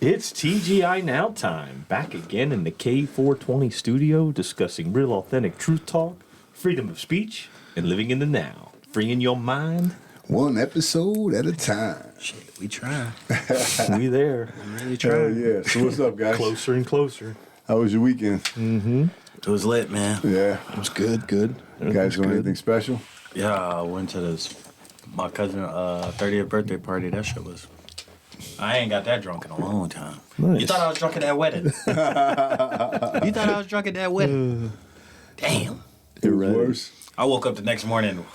It's TGI Now time. Back again in the K420 studio, discussing real authentic truth talk, freedom of speech, and living in the now. Freeing your mind. One episode at a time. Shit, we try. We there. We really try. Hell yeah. So what's up, guys? Closer and closer. How was your weekend? It was lit, man. Yeah. It was good. You guys doing anything special? Yeah, I went to my cousin 30th birthday party. That shit was... I ain't got that drunk in a long time. Nice. You thought I was drunk at that wedding? Damn. It was worse. I woke up the next morning,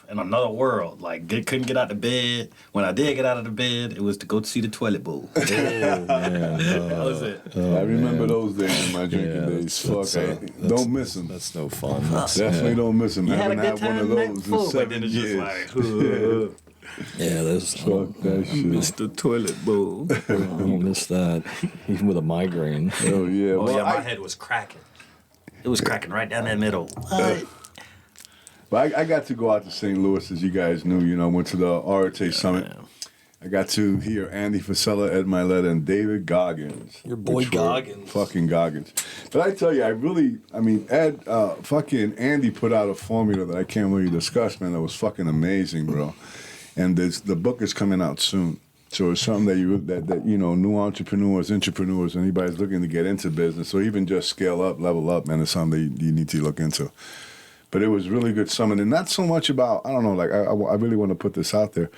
in another world. Like, couldn't get out of bed. When I did get out of the bed, it was to go see the toilet bowl. Oh, man. That was it. I remember those days in my drinking days. Don't miss them. That's no fun. Definitely don't miss them. You I had a haven't good had one time of the night those before, in but then 7 it's years. just like... Yeah, that's Fuck that shit. Mr. Toilet Bowl. I don't miss that. Even with a migraine. Oh, yeah. Oh, Well, yeah, my head was cracking. It was cracking right down that middle. What? But I got to go out to St. Louis, as you guys knew. You know, went to the Arete Summit. Man. I got to hear Andy Frisella, Ed Milet, and David Goggins. Your boy which were Goggins. Fucking Goggins. But I tell you, Ed, fucking Andy put out a formula that I can't really discuss, man, that was fucking amazing, bro. And the book is coming out soon. So it's something that new entrepreneurs, anybody's looking to get into business, or even just scale up, level up, man, it's something that you need to look into. But it was really good summit, and not so much about, I don't know, like I really want to put this out there.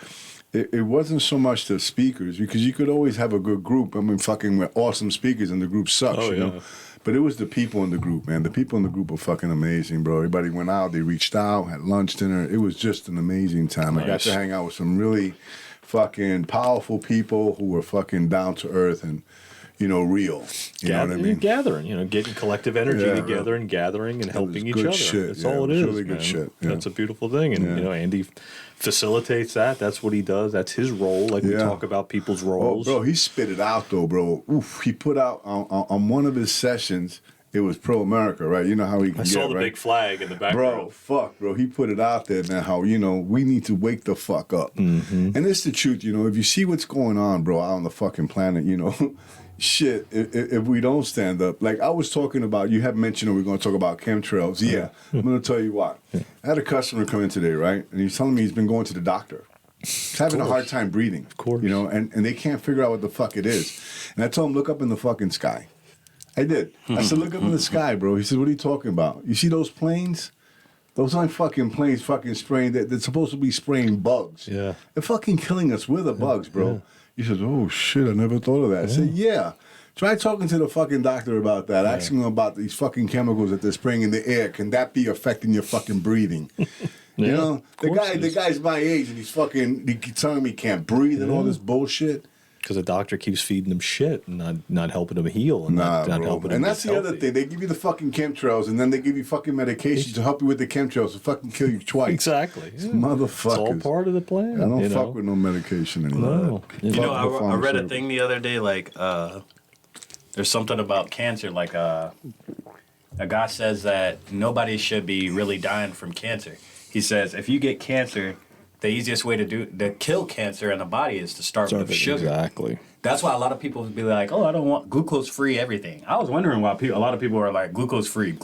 It wasn't so much the speakers, because you could always have a good group. I mean, fucking we're awesome speakers, and the group sucks, you know. But it was the people in the group, man. The people in the group were fucking amazing, bro. Everybody went out, they reached out, had lunch, dinner. It was just an amazing time. Nice. I got to hang out with some really fucking powerful people who were fucking down to earth and, real. You know what I mean? Gathering, getting collective energy together and gathering and helping each other. Shit. That's all it is. Really good man. shit. Yeah. That's a beautiful thing. And, Andy facilitates that. That's what he does. That's his role. Like we talk about people's roles. Oh, bro, he spit it out, though, bro. Oof, he put out on one of his sessions, it was pro-America, right? You know how he can I saw the right? big flag in the background. Bro, fuck, bro. He put it out there, man, how, we need to wake the fuck up. Mm-hmm. And it's the truth, if you see what's going on, bro, out on the fucking planet, shit, if we don't stand up. Like I was talking about, you have mentioned we're going to talk about chemtrails. Yeah, I'm going to tell you what. I had a customer come in today, right? And he's telling me he's been going to the doctor. He's having a hard time breathing. Of course. And they can't figure out what the fuck it is. And I told him, look up in the fucking sky. I did. I said, look up in the sky, bro. He said, what are you talking about? You see those planes? Those aren't fucking planes fucking spraying. They're supposed to be spraying bugs. Yeah. They're fucking killing us. We're the bugs, bro. Yeah. He says, oh, shit, I never thought of that. I said, yeah. Try talking to the fucking doctor about that. Asking him about these fucking chemicals that they're spraying in the air. Can that be affecting your fucking breathing? The guy's my age and he's telling me he can't breathe and all this bullshit. Because the doctor keeps feeding him shit and not helping him heal and not helping him. And that's the other thing. They give you the fucking chemtrails and then they give you fucking medications to help you with the chemtrails to fucking kill you twice. Exactly. Yeah. Motherfuckers. It's all part of the plan. I don't fuck with no medication anymore. No. I read a thing the other day, like, there's something about cancer, like a guy says that nobody should be really dying from cancer. He says if you get cancer, the easiest way to kill cancer in the body is to start with sugar. Exactly. That's why a lot of people would be like, oh, I don't want glucose-free everything. I was wondering why a lot of people are like, glucose-free.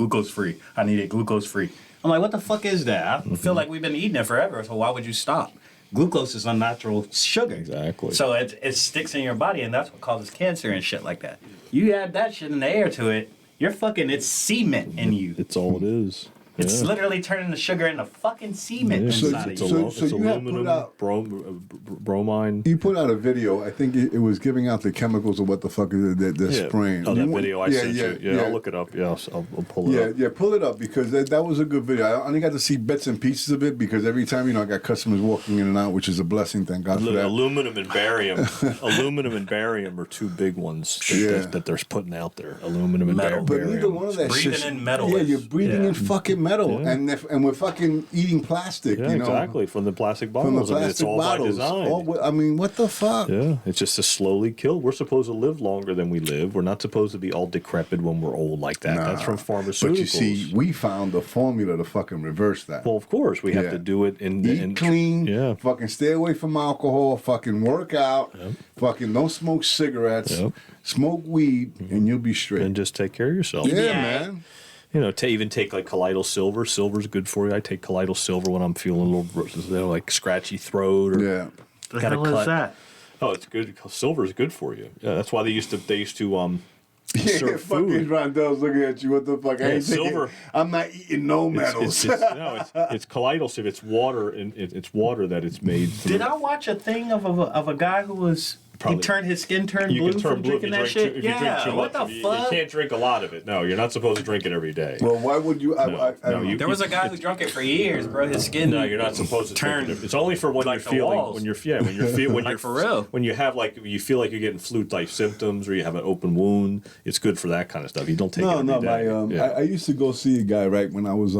I need it glucose-free. I'm like, what the fuck is that? I feel like we've been eating it forever, so why would you stop? Glucose is unnatural sugar. Exactly. So it sticks in your body, and that's what causes cancer and shit like that. You add that shit in the air to it, it's cement in you. It's all it is. It's literally turning the sugar into fucking cement inside of you. It's aluminum, bromine. You put out a video. I think it was giving out the chemicals of what the fuck they're spraying. Oh, that video I sent you. Yeah, I'll look it up. Yeah, I'll pull it up. Yeah, pull it up because that was a good video. I only got to see bits and pieces of it because every time, I got customers walking in and out, which is a blessing. Thank God for that. Aluminum and barium. Aluminum and barium are two big ones that they're putting out there. Aluminum and metal. But neither one of that shit. Breathing in metal. Yeah, you're breathing in fucking metal. metal, Yeah. and we're fucking eating plastic. Yeah, you know, exactly. From the plastic from bottles. the I mean, it's plastic all bottles. by design. I mean, what the fuck? Yeah, it's just to slowly kill. We're supposed to live longer than we live. We're not supposed to be all decrepit when we're old like that. That's from pharmaceuticals. But you see, we found the formula to fucking reverse that. Well, of course, we have to do it Eat clean, yeah. fucking stay away from alcohol, fucking work out, fucking don't smoke cigarettes, smoke weed, and you'll be straight. And just take care of yourself. Yeah, man. You know, even take like colloidal silver. Silver's good for you. I take colloidal silver when I'm feeling a little, like scratchy throat or The hell is that? Oh, it's good. Silver's good for you. Yeah, that's why they used to Yeah, serve fucking food. Rondell's looking at you. What the fuck? I ain't silver. I'm not eating no metals. It's colloidal silver. It's water, and it's water that it's made. Through. Did I watch a thing of a guy who was his skin turned blue from drinking that shit? If you drink too what much, the fuck? you can't drink a lot of it. No, you're not supposed to drink it every day. Well, why would you? I don't know. There was a guy who drunk it for years, bro. His skin. No, you're not supposed to turn. drink it. It's only for when like you're the feeling walls. when you're for real. When you have you feel like you're getting flu-type symptoms or you have an open wound. It's good for that kind of stuff. You don't take it every day. I used to go see a guy right when I was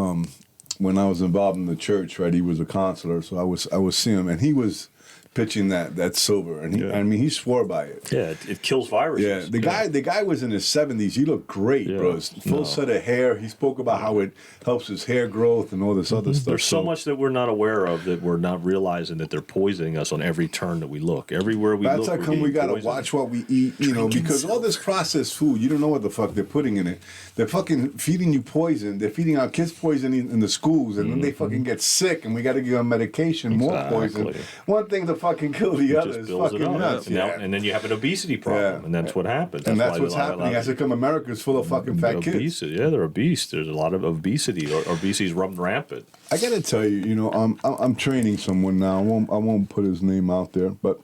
involved in the church. Right, he was a counselor, so I was seeing him, and he was pitching that silver, and he swore by it. Yeah, it kills viruses. Yeah, the guy was in his 70s. He looked great, bro. Full set of hair. He spoke about how it helps his hair growth and all this other stuff. There's so much that we're not aware of that we're not realizing that they're poisoning us on every turn that we look. Everywhere we look. That's how come we gotta watch what we eat, because all this processed food, you don't know what the fuck they're putting in it. They're fucking feeding you poison. They're feeding our kids poison in the schools, and then they fucking get sick, and we got to give them medication, more poison. One thing to fucking kill the other is fucking nuts. And then you have an obesity problem, and that's what happens. And that's what's happening. That's come America's full of fucking fat kids. Yeah, they're obese. There's a lot of obesity. Obesity's running rampant. I gotta tell you, I'm training someone now. I won't put his name out there, but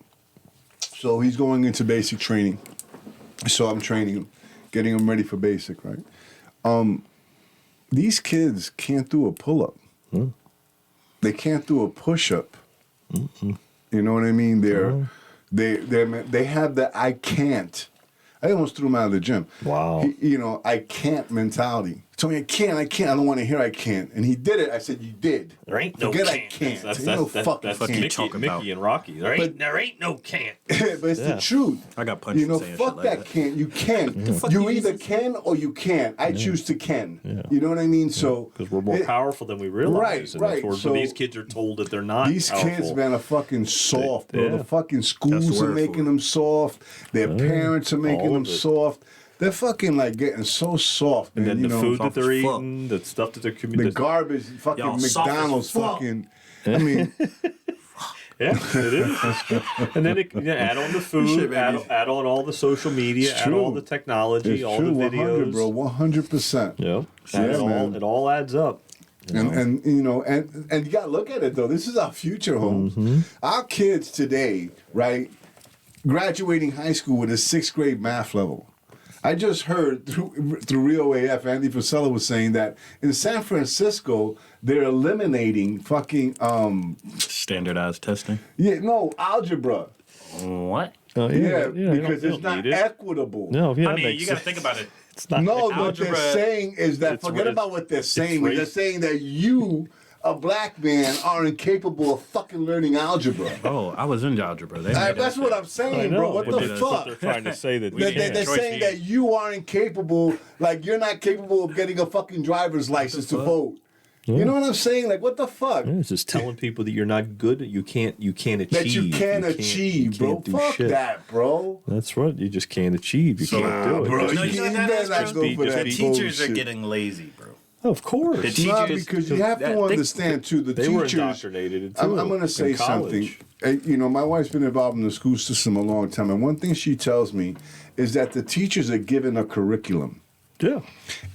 so he's going into basic training. So I'm training him, getting him ready for basic, right? These kids can't do a pull-up. They can't do a push-up. You know what I mean? They have the I can't. I almost threw him out of the gym. Wow. I can't mentality. He told me I can't. I don't want to hear I can't. And he did it. I said, you did. There ain't no Forget can't. I can't. That's Mickey and Rocky. There ain't no can't. But it's the truth. I got punched for saying fuck shit like that that. can't. You can. You either can or you can't. I choose to can. You know what I mean? So because we're more powerful than we realize. Right. So these kids are told that they're not. These powerful. kids, man, are fucking soft, bro. The fucking schools the are word making for it. them soft. Their parents are making them soft. They're fucking getting so soft, man. And then the food that they're as fuck. eating, the stuff that they're the communicating. garbage, fucking Y'all soft as McDonald's, fuck. fucking. I mean, Yeah, it is. And then add on the food, Shit, add on all the social media, It's add true. all the technology, it's all true, the 100, videos. bro, 100%. Yeah, man. it all adds up. And you gotta look at it though. This is our future, Holmes. Our kids today, right, graduating high school with a 6th grade math level. I just heard through Rio AF, Andy Frisella was saying that in San Francisco they're eliminating fucking Standardized testing. algebra. What? Because it's not equitable. No, yeah, I mean, you got to think about it. It's not. No, what algebra, they're saying is that forget about what they're saying. They're saying that you, a black man, are incapable of fucking learning algebra. Oh, I was in algebra. That's what I'm saying, bro. What the fuck? They're trying to say that They're saying that you are incapable, you're not capable of getting a fucking driver's license to vote. You know what I'm saying? What the fuck? Yeah, it's just telling people that you're not good. You can't achieve. That you can't achieve, bro. Fuck that, bro. That's right. You just can't achieve. You can't do it. Bro, No, you know what that is, not bro? go for that The teachers are bullshit. getting lazy, bro. Of course. The Not teachers, because you have to understand too. The They were teachers. indoctrinated too. I'm going to say in something. college. My wife's been involved in the school system a long time, and one thing she tells me is that the teachers are given a curriculum. Yeah.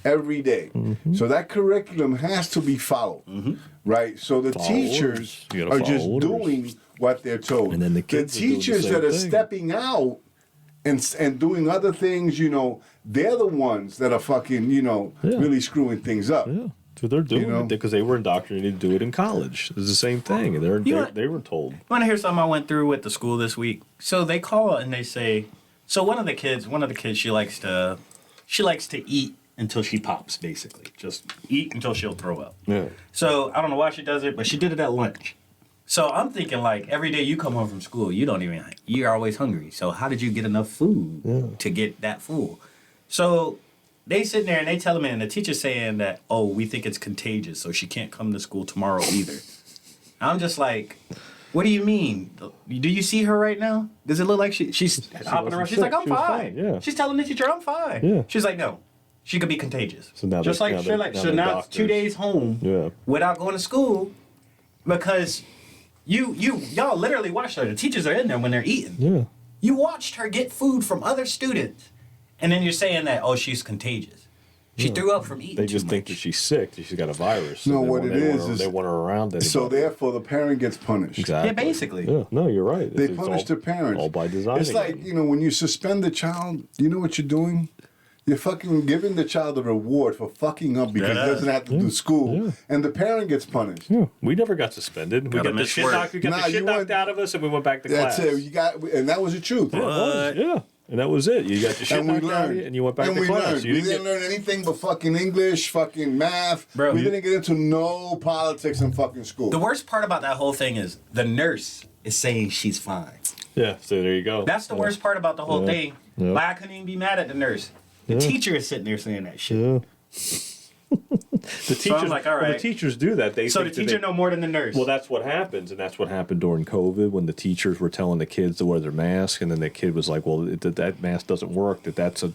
Every day. So that curriculum has to be followed, right? So the Follow teachers orders. You gotta are follow just orders. doing what they're told. And then the kids are doing the teachers same that are thing. stepping out and doing other things, they're the ones that are fucking, really screwing things up. Yeah. So they're doing know? it because they were indoctrinated to do it in college. It's the same thing. They were told. You want to hear something I went through with the school this week? So they call and they say, so one of the kids, she likes to eat until she pops, basically. Just eat until she'll throw up. Yeah. So I don't know why she does it, but she did it at lunch. So I'm thinking, like, every day you come home from school, you're always hungry. So how did you get enough food to get that full? So they sitting there and they telling me, and the teacher's saying that, oh, we think it's contagious, so she can't come to school tomorrow either. I'm just like, what do you mean? Do you see her right now? Does it look like she's hopping around? She's like, I'm fine. Yeah. She's telling the teacher, I'm fine. Yeah. She's like, no, she could be contagious. So now just like, now it's 2 days home without going to school because y'all literally watched her. The teachers are in there when they're eating. Yeah. You watched her get food from other students. And then you're saying that, oh, she's contagious. She threw up from eating They too just much. think that she's sick, that she's got a virus. No, and what it is they want her around anybody. So therefore, the parent gets punished. Exactly. Yeah, basically. Yeah, no, you're right. They It's punish all, the parents. all by design. It's like, when you suspend the child, you know what you're doing? You're fucking giving the child a reward for fucking up because he doesn't have to do school, and the parent gets punished. Yeah, we never got suspended. We got the shit knocked out of us, and we went back to class. That's it. And that was the truth. Yeah. And that was it. You got the shit knocked out of you, and you went back to class. We didn't learn anything but fucking English, fucking math. Bro, we didn't get into no politics in fucking school. The worst part about that whole thing is the nurse is saying she's fine. Yeah, so there you go. That's the worst part about the whole thing. Yeah. Like, I couldn't even be mad at the nurse. The teacher is sitting there saying that shit. Yeah. The teachers, I'm like, all right. the teachers do that. So the teacher know more than the nurse. Well, that's what happens, and that's what happened during COVID when the teachers were telling the kids to wear their mask, and then the kid was like, "Well, that mask doesn't work. That's a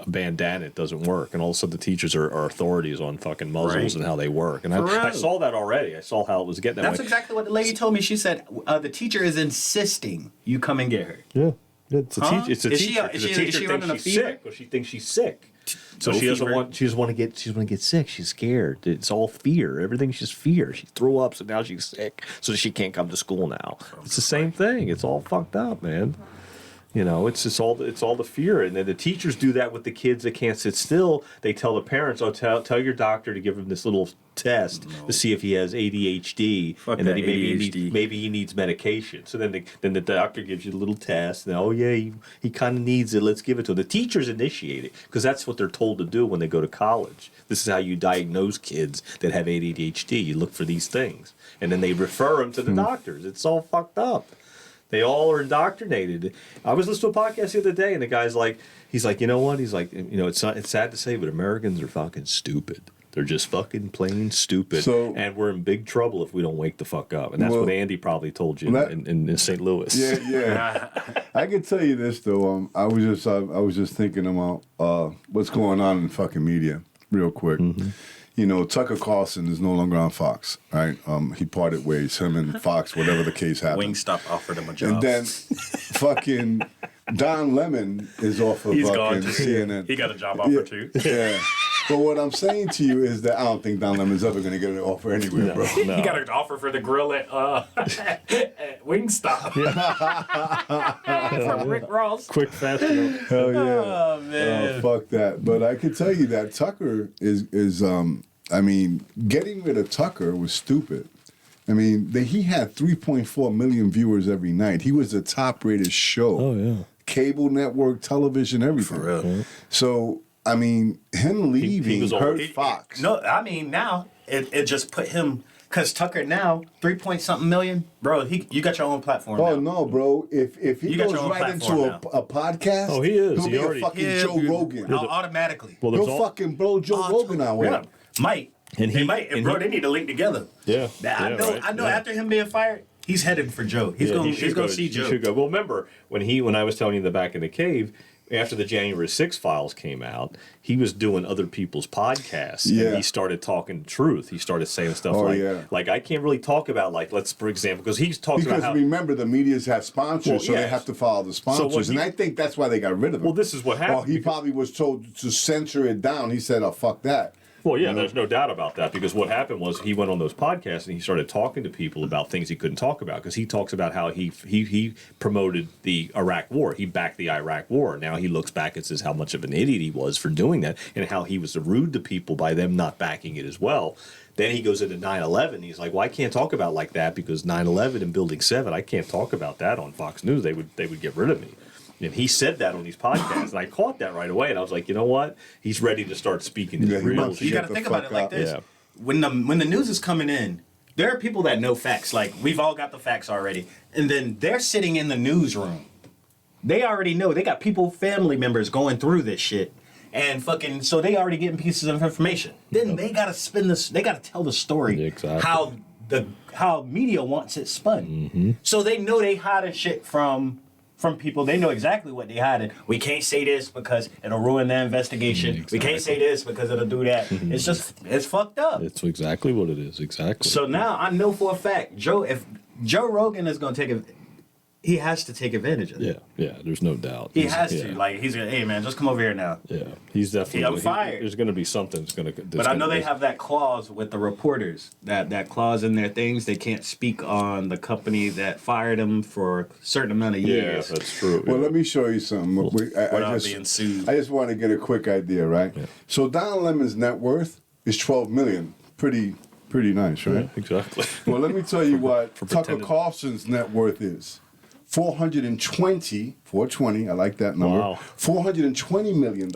bandana. It doesn't work." And all of a sudden, the teachers are authorities on fucking muzzles and how they work. And I saw that already. I saw how it was getting that That's way. exactly what the lady told me. She said the teacher is insisting you come and get her. Yeah. It's a Huh? It's a Is she- teacher. is The she teacher running a thinks she's fever? sick. Well, she thinks she's sick. So No she doesn't fever. want. She doesn't want to get sick. She's scared. It's all fear. Everything's just fear. She threw up, so now she's sick. So she can't come to school now. It's the same thing. It's all fucked up, man. It's just all the fear, and then the teachers do that with the kids that can't sit still. They tell the parents, "Oh, tell your doctor to give him this little test to see if he has ADHD, and that maybe he needs medication." So then the doctor gives you the little test, and he kind of needs it. Let's give it to him. The teachers initiate it because that's what they're told to do when they go to college. This is how you diagnose kids that have ADHD. You look for these things, and then they refer them to the doctors. It's all fucked up. They all are indoctrinated. I was listening to a podcast the other day, and the guy's like, he's like, you know what? He's like, it's sad to say, but Americans are fucking stupid. They're just fucking plain stupid, and we're in big trouble if we don't wake the fuck up. And that's what Andy probably told you in St. Louis. Yeah. I can tell you this though. I was just thinking about what's going on in fucking media, real quick. Mm-hmm. Tucker Carlson is no longer on Fox, right? He parted ways, him and Fox, whatever the case happened. Wingstop offered him a job. And then fucking Don Lemon is off of fucking CNN. He got a job offer too. Yeah. But what I'm saying to you is that I don't think Don Lemon's ever going to get an offer anywhere, bro. No. He got an offer for the grill at Wingstop. From Rick Ross. Quick, fast. Hell yeah. Oh, man. Fuck that. But I can tell you that Tucker is getting rid of Tucker was stupid. He had 3.4 million viewers every night. He was the top-rated show. Oh, yeah. Cable network, television, everything. For real. So, him leaving hurt Fox. No, now it just put him, because Tucker now, 3-point-something million. Bro, you got your own platform Oh, now. no, bro. If he goes right into a podcast, he is. He'll be a fucking Joe Rogan. Automatically. Well, He'll fucking blow Joe Rogan out with him. Might. And They might. And they need to link together. Yeah. I know. After him being fired, he's heading for Joe. He's going to see Joe. He should go. Well, remember when I was telling you in the back in the cave, after the January 6th files came out, he was doing other people's podcasts. Yeah. And he started talking truth. He started saying stuff like I can't really talk about, let's, for example, because he's talking about how... remember, the medias have sponsors, so they have to follow the sponsors. And I think that's why they got rid of him. Well, this is what happened. Well, he probably was told to censor it down. He said, oh, fuck that. Well, yeah, there's no doubt about that, because what happened was he went on those podcasts and he started talking to people about things he couldn't talk about, because he talks about how he promoted the Iraq War. He backed the Iraq War. Now he looks back and says how much of an idiot he was for doing that, and how he was rude to people by them not backing it as well. Then he goes into 9/11. He's like, well, I can't talk about like that, because 9/11 and Building 7, I can't talk about that on Fox News. They would get rid of me. And he said that on these podcasts, and I caught that right away. And I was like, you know what? He's ready to start speaking his Yeah, he real wants to You shit. got to think about it like this. Yeah. When the news is coming in, there are people that know facts. Like, we've all got the facts already. And then they're sitting in the newsroom. They already know. They got people, family members going through this shit. And fucking, so they already getting pieces of information. Then they got to spin this, they got to tell the story Exactly. how media wants it spun. Mm-hmm. So they know they hiding shit from people. They know exactly what they hiding. We can't say this because it'll ruin the investigation. Exactly. We can't say this because it'll do that. It's just, it's fucked up. It's exactly what it is. Exactly. So now I know for a fact, if Joe Rogan is going to take he has to take advantage of it. Yeah, there's no doubt. He has to. Like, he's going to, hey, man, just come over here now. Yeah, he's definitely. I'm fired. There's going to be something that's going to. But I know they have that clause with the reporters, that clause in their things. They can't speak on the company that fired them for a certain amount of years. Yeah, that's true. Well, let me show you something. Without being sued. I just want to get a quick idea, right? Yeah. So Don Lemon's net worth is $12 million. Pretty nice, right? Yeah, exactly. Well, let me tell you what Tucker pretending. Carlson's net worth is. 420, I like that number. Wow. $420 million.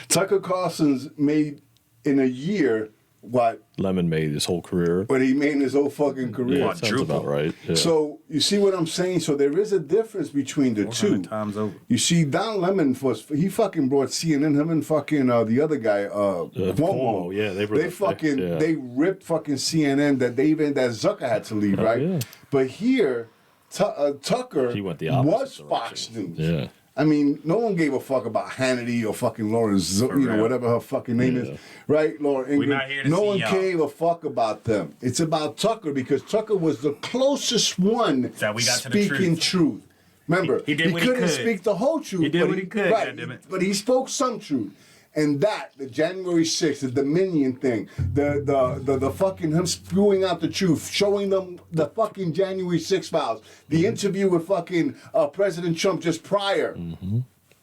Tucker Carlson's made in a year what Lemon made his whole career. he made in his whole fucking career. Yeah, sounds about right. Yeah. So you see what I'm saying? So there is a difference between the two. 400 times over. You see, Don Lemon he fucking brought CNN. Him and fucking the other guy, Cuomo. Cuomo, yeah, they ripped fucking CNN that Zucker had to leave, right? yeah. But here, Tucker He went the opposite was direction. Fox News. Yeah. I mean, no one gave a fuck about Hannity or fucking Lauren, real. whatever her fucking name is, right? Lauren Ingram. not here to no see one y'all. gave a fuck about them. It's about Tucker because Tucker was the closest one That we got to the speaking truth. Remember, He did what he couldn't could. speak the whole truth. He did but what he could, right, goddammit. but he spoke some truth. And the January 6th, the Dominion thing, the fucking him spewing out the truth, showing them the fucking January 6th files, the interview with fucking President Trump just prior.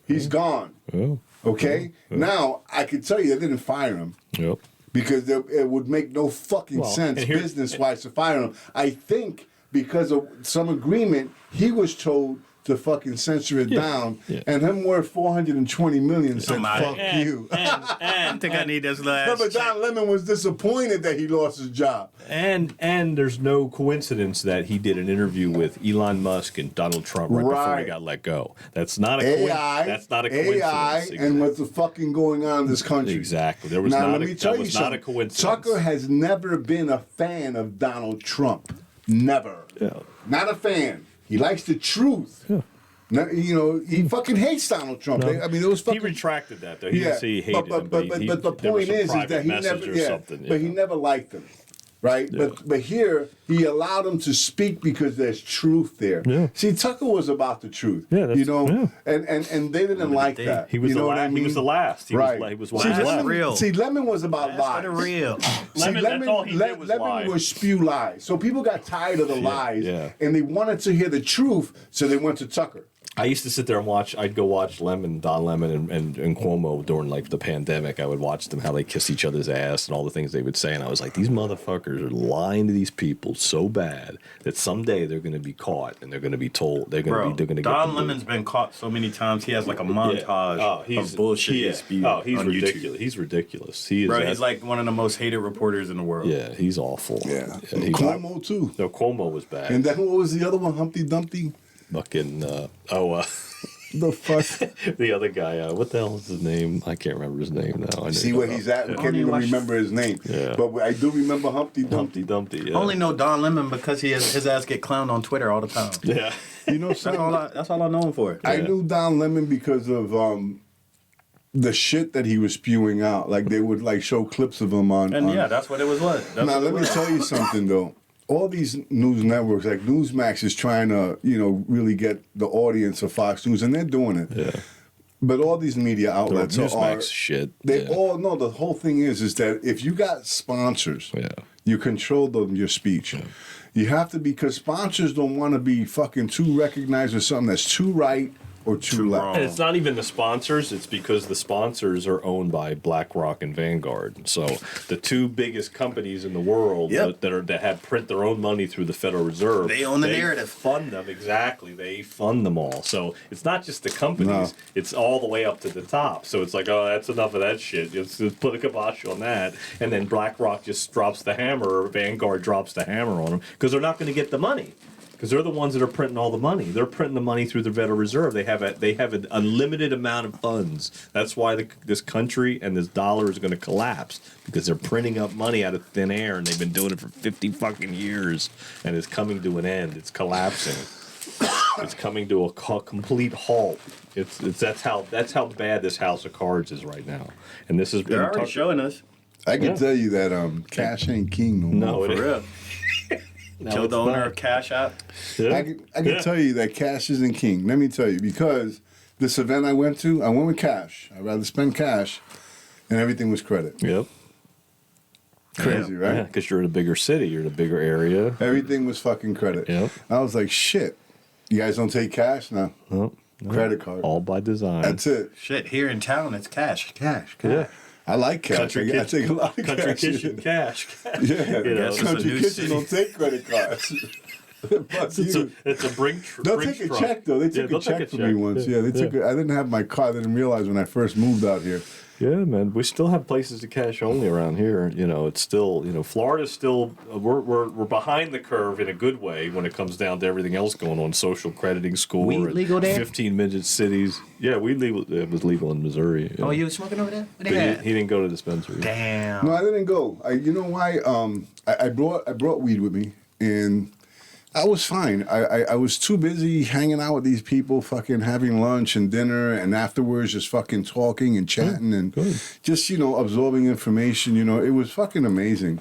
He's gone. Oh. Okay? Now, I can tell you they didn't fire him Yep. because it would make no fucking Well, sense and here- business-wise to fire him. I think because of some agreement, he was told to fucking censor it down, Yeah. and him worth $420 million said, I'm fuck outta you. I think I need this last. No, but Don Lemon was disappointed that he lost his job. And there's no coincidence that he did an interview with Elon Musk and Donald Trump right before Right. he got let go. That's not a AI, That's not a coincidence. AI, and what's the fucking going on in this country. Exactly. There was Now, not let a, me tell that you was something. not a coincidence. Tucker has never been a fan of Donald Trump. Never. Yeah. Not a fan. He likes the truth. Yeah. No, he fucking hates Donald Trump. No. I mean, it was fucking. He retracted that though. He didn't say he hated him, but he, the there point was some is private that he message never, or something, but he know. never liked him, right? Yeah. But here he allowed him to speak because there's truth there. Yeah. See, Tucker was about the truth. Yeah, that's- you know, yeah. and they didn't like day. that. He was you the know last. what I mean? He was the last. He Right. was, he was See, last. Lemon, real. see, Lemon was about That's lies. for the real. Lemon, that's all he did was Lemon lie. would spew lies. So people got tired of the lies, yeah. and they wanted to hear the truth, so they went to Tucker. I used to sit there and watch. I'd go watch Don Lemon, and Cuomo during like the pandemic. I would watch them how they kiss each other's ass and all the things they would say, and I was like, these motherfuckers are lying to these people so bad that someday they're going to be caught and they're going to be told they're going to be. They're going to Don get Lemon's been caught so many times. He has like a montage of bullshit he spewed he's on ridiculous. YouTube. He's ridiculous. He is. Bro, he's like one of the most hated reporters in the world. Yeah, he's awful. Yeah, he- Cuomo too. No, Cuomo was bad. And then what was the other one? Humpty Dumpty. Fucking The fuck. the other guy. What the hell is his name? I can't remember his name now. I See know- where he's at. We Yeah. can't even remember his name. Yeah. But I do remember Humpty Dumpty. Humpty Dumpty. Yeah. I only know Don Lemon because his ass get clowned on Twitter all the time. Yeah. You know That's something? all I know him for. I knew Don Lemon because of the shit that he was spewing out. Like they would like show clips of him on. And on- yeah, that's what it was. Now let me tell you something though. All these news networks, like Newsmax, is trying to really get the audience of Fox News, and they're doing it. Yeah. But all these media outlets Newsmax are shit. They yeah. all know the whole thing is that if you got sponsors, Yeah. you control your speech. You have to, because sponsors don't want to be fucking too recognized with something that's too right or two left. And it's not even the sponsors. It's because the sponsors are owned by BlackRock and Vanguard. So the two biggest companies in the world that have print their own money through the Federal Reserve. They own the narrative. Fund them, exactly. They fund them all. So it's not just the companies. No. It's all the way up to the top. So it's like, oh, that's enough of that shit. Let's put a kibosh on that. And then BlackRock just drops the hammer, or Vanguard drops the hammer on them because they're not going to get the money. Because they're the ones that are printing all the money. They're printing the money through the Federal Reserve. They have an unlimited amount of funds. That's why this country and this dollar is going to collapse, because they're printing up money out of thin air, and they've been doing it for 50 fucking years, and it's coming to an end. It's collapsing. It's coming to a complete halt. That's how bad this house of cards is right now. And this is They're already showing us. I can tell you that cash ain't king no more. No, For real. Kill the owner of Cash App. Yeah. I can tell you that cash isn't king. Let me tell you, because this event I went with cash. I'd rather spend cash, and everything was credit. Yep. Crazy, right? Yeah, because you're in a bigger city, you're in a bigger area. Everything was fucking credit. Yep. I was like, shit. You guys don't take cash? No. No. Credit card. All by design. That's it. Shit, here in town, it's cash. Yeah. I like cash. I take a lot of Country cash. kitchen cash. Yeah, You know, country new kitchen city. don't take credit cards. Fuck you. It's a brink. They'll take a check though. They took a check from me once. Yeah, they took. I didn't have my car. I didn't realize when I first moved out here. Yeah, man. We still have places to cash only around here. You know, it's still, Florida's still, we're behind the curve in a good way when it comes down to everything else going on, social crediting score. Weed and legal there? 15-minute cities. Yeah, weed legal. It was legal in Missouri. Yeah. Oh, you was smoking over there? What But they had? he didn't go to dispensary. Damn. No, I didn't go. You know why? I brought weed with me, and I was fine. I was too busy hanging out with these people, fucking having lunch and dinner, and afterwards just fucking talking and chatting and just absorbing information. It was fucking amazing.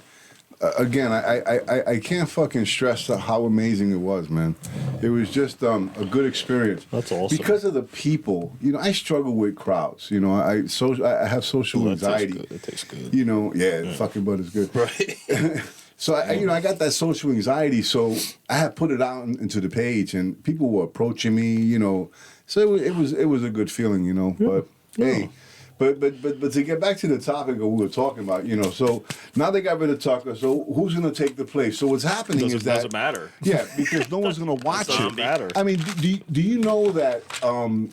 Again, I can't fucking stress how amazing it was, man. It was just a good experience. That's awesome. Because of the people. I struggle with crowds. I have social anxiety. That tastes good. The fucking butt is good. Right. So I got that social anxiety, so I had put it out into the page, and people were approaching me, So it was a good feeling, But hey, but to get back to the topic of what we were talking about, So now they got rid of Tucker. So who's going to take the place? So what's happening is that doesn't matter. Yeah, because no one's going to watch it. Doesn't matter. I mean, do you know that?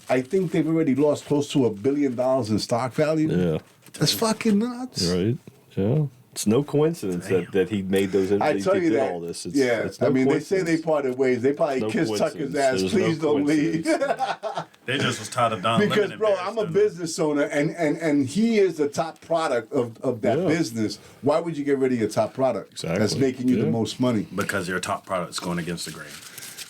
I think they've already lost close to $1 billion in stock value. Yeah. That's fucking nuts. Right. Yeah. It's no coincidence that he made those. I tell you did that. all this. It's no they say they parted ways. They probably No kissed Tucker's coincidence. ass. There's Please no don't leave. They just was tired of Don Because, Lemon bro, I'm a business owner, and he is the top product of that business. Why would you get rid of your top product? Exactly. That's making you the most money. because your top product's going against the grain.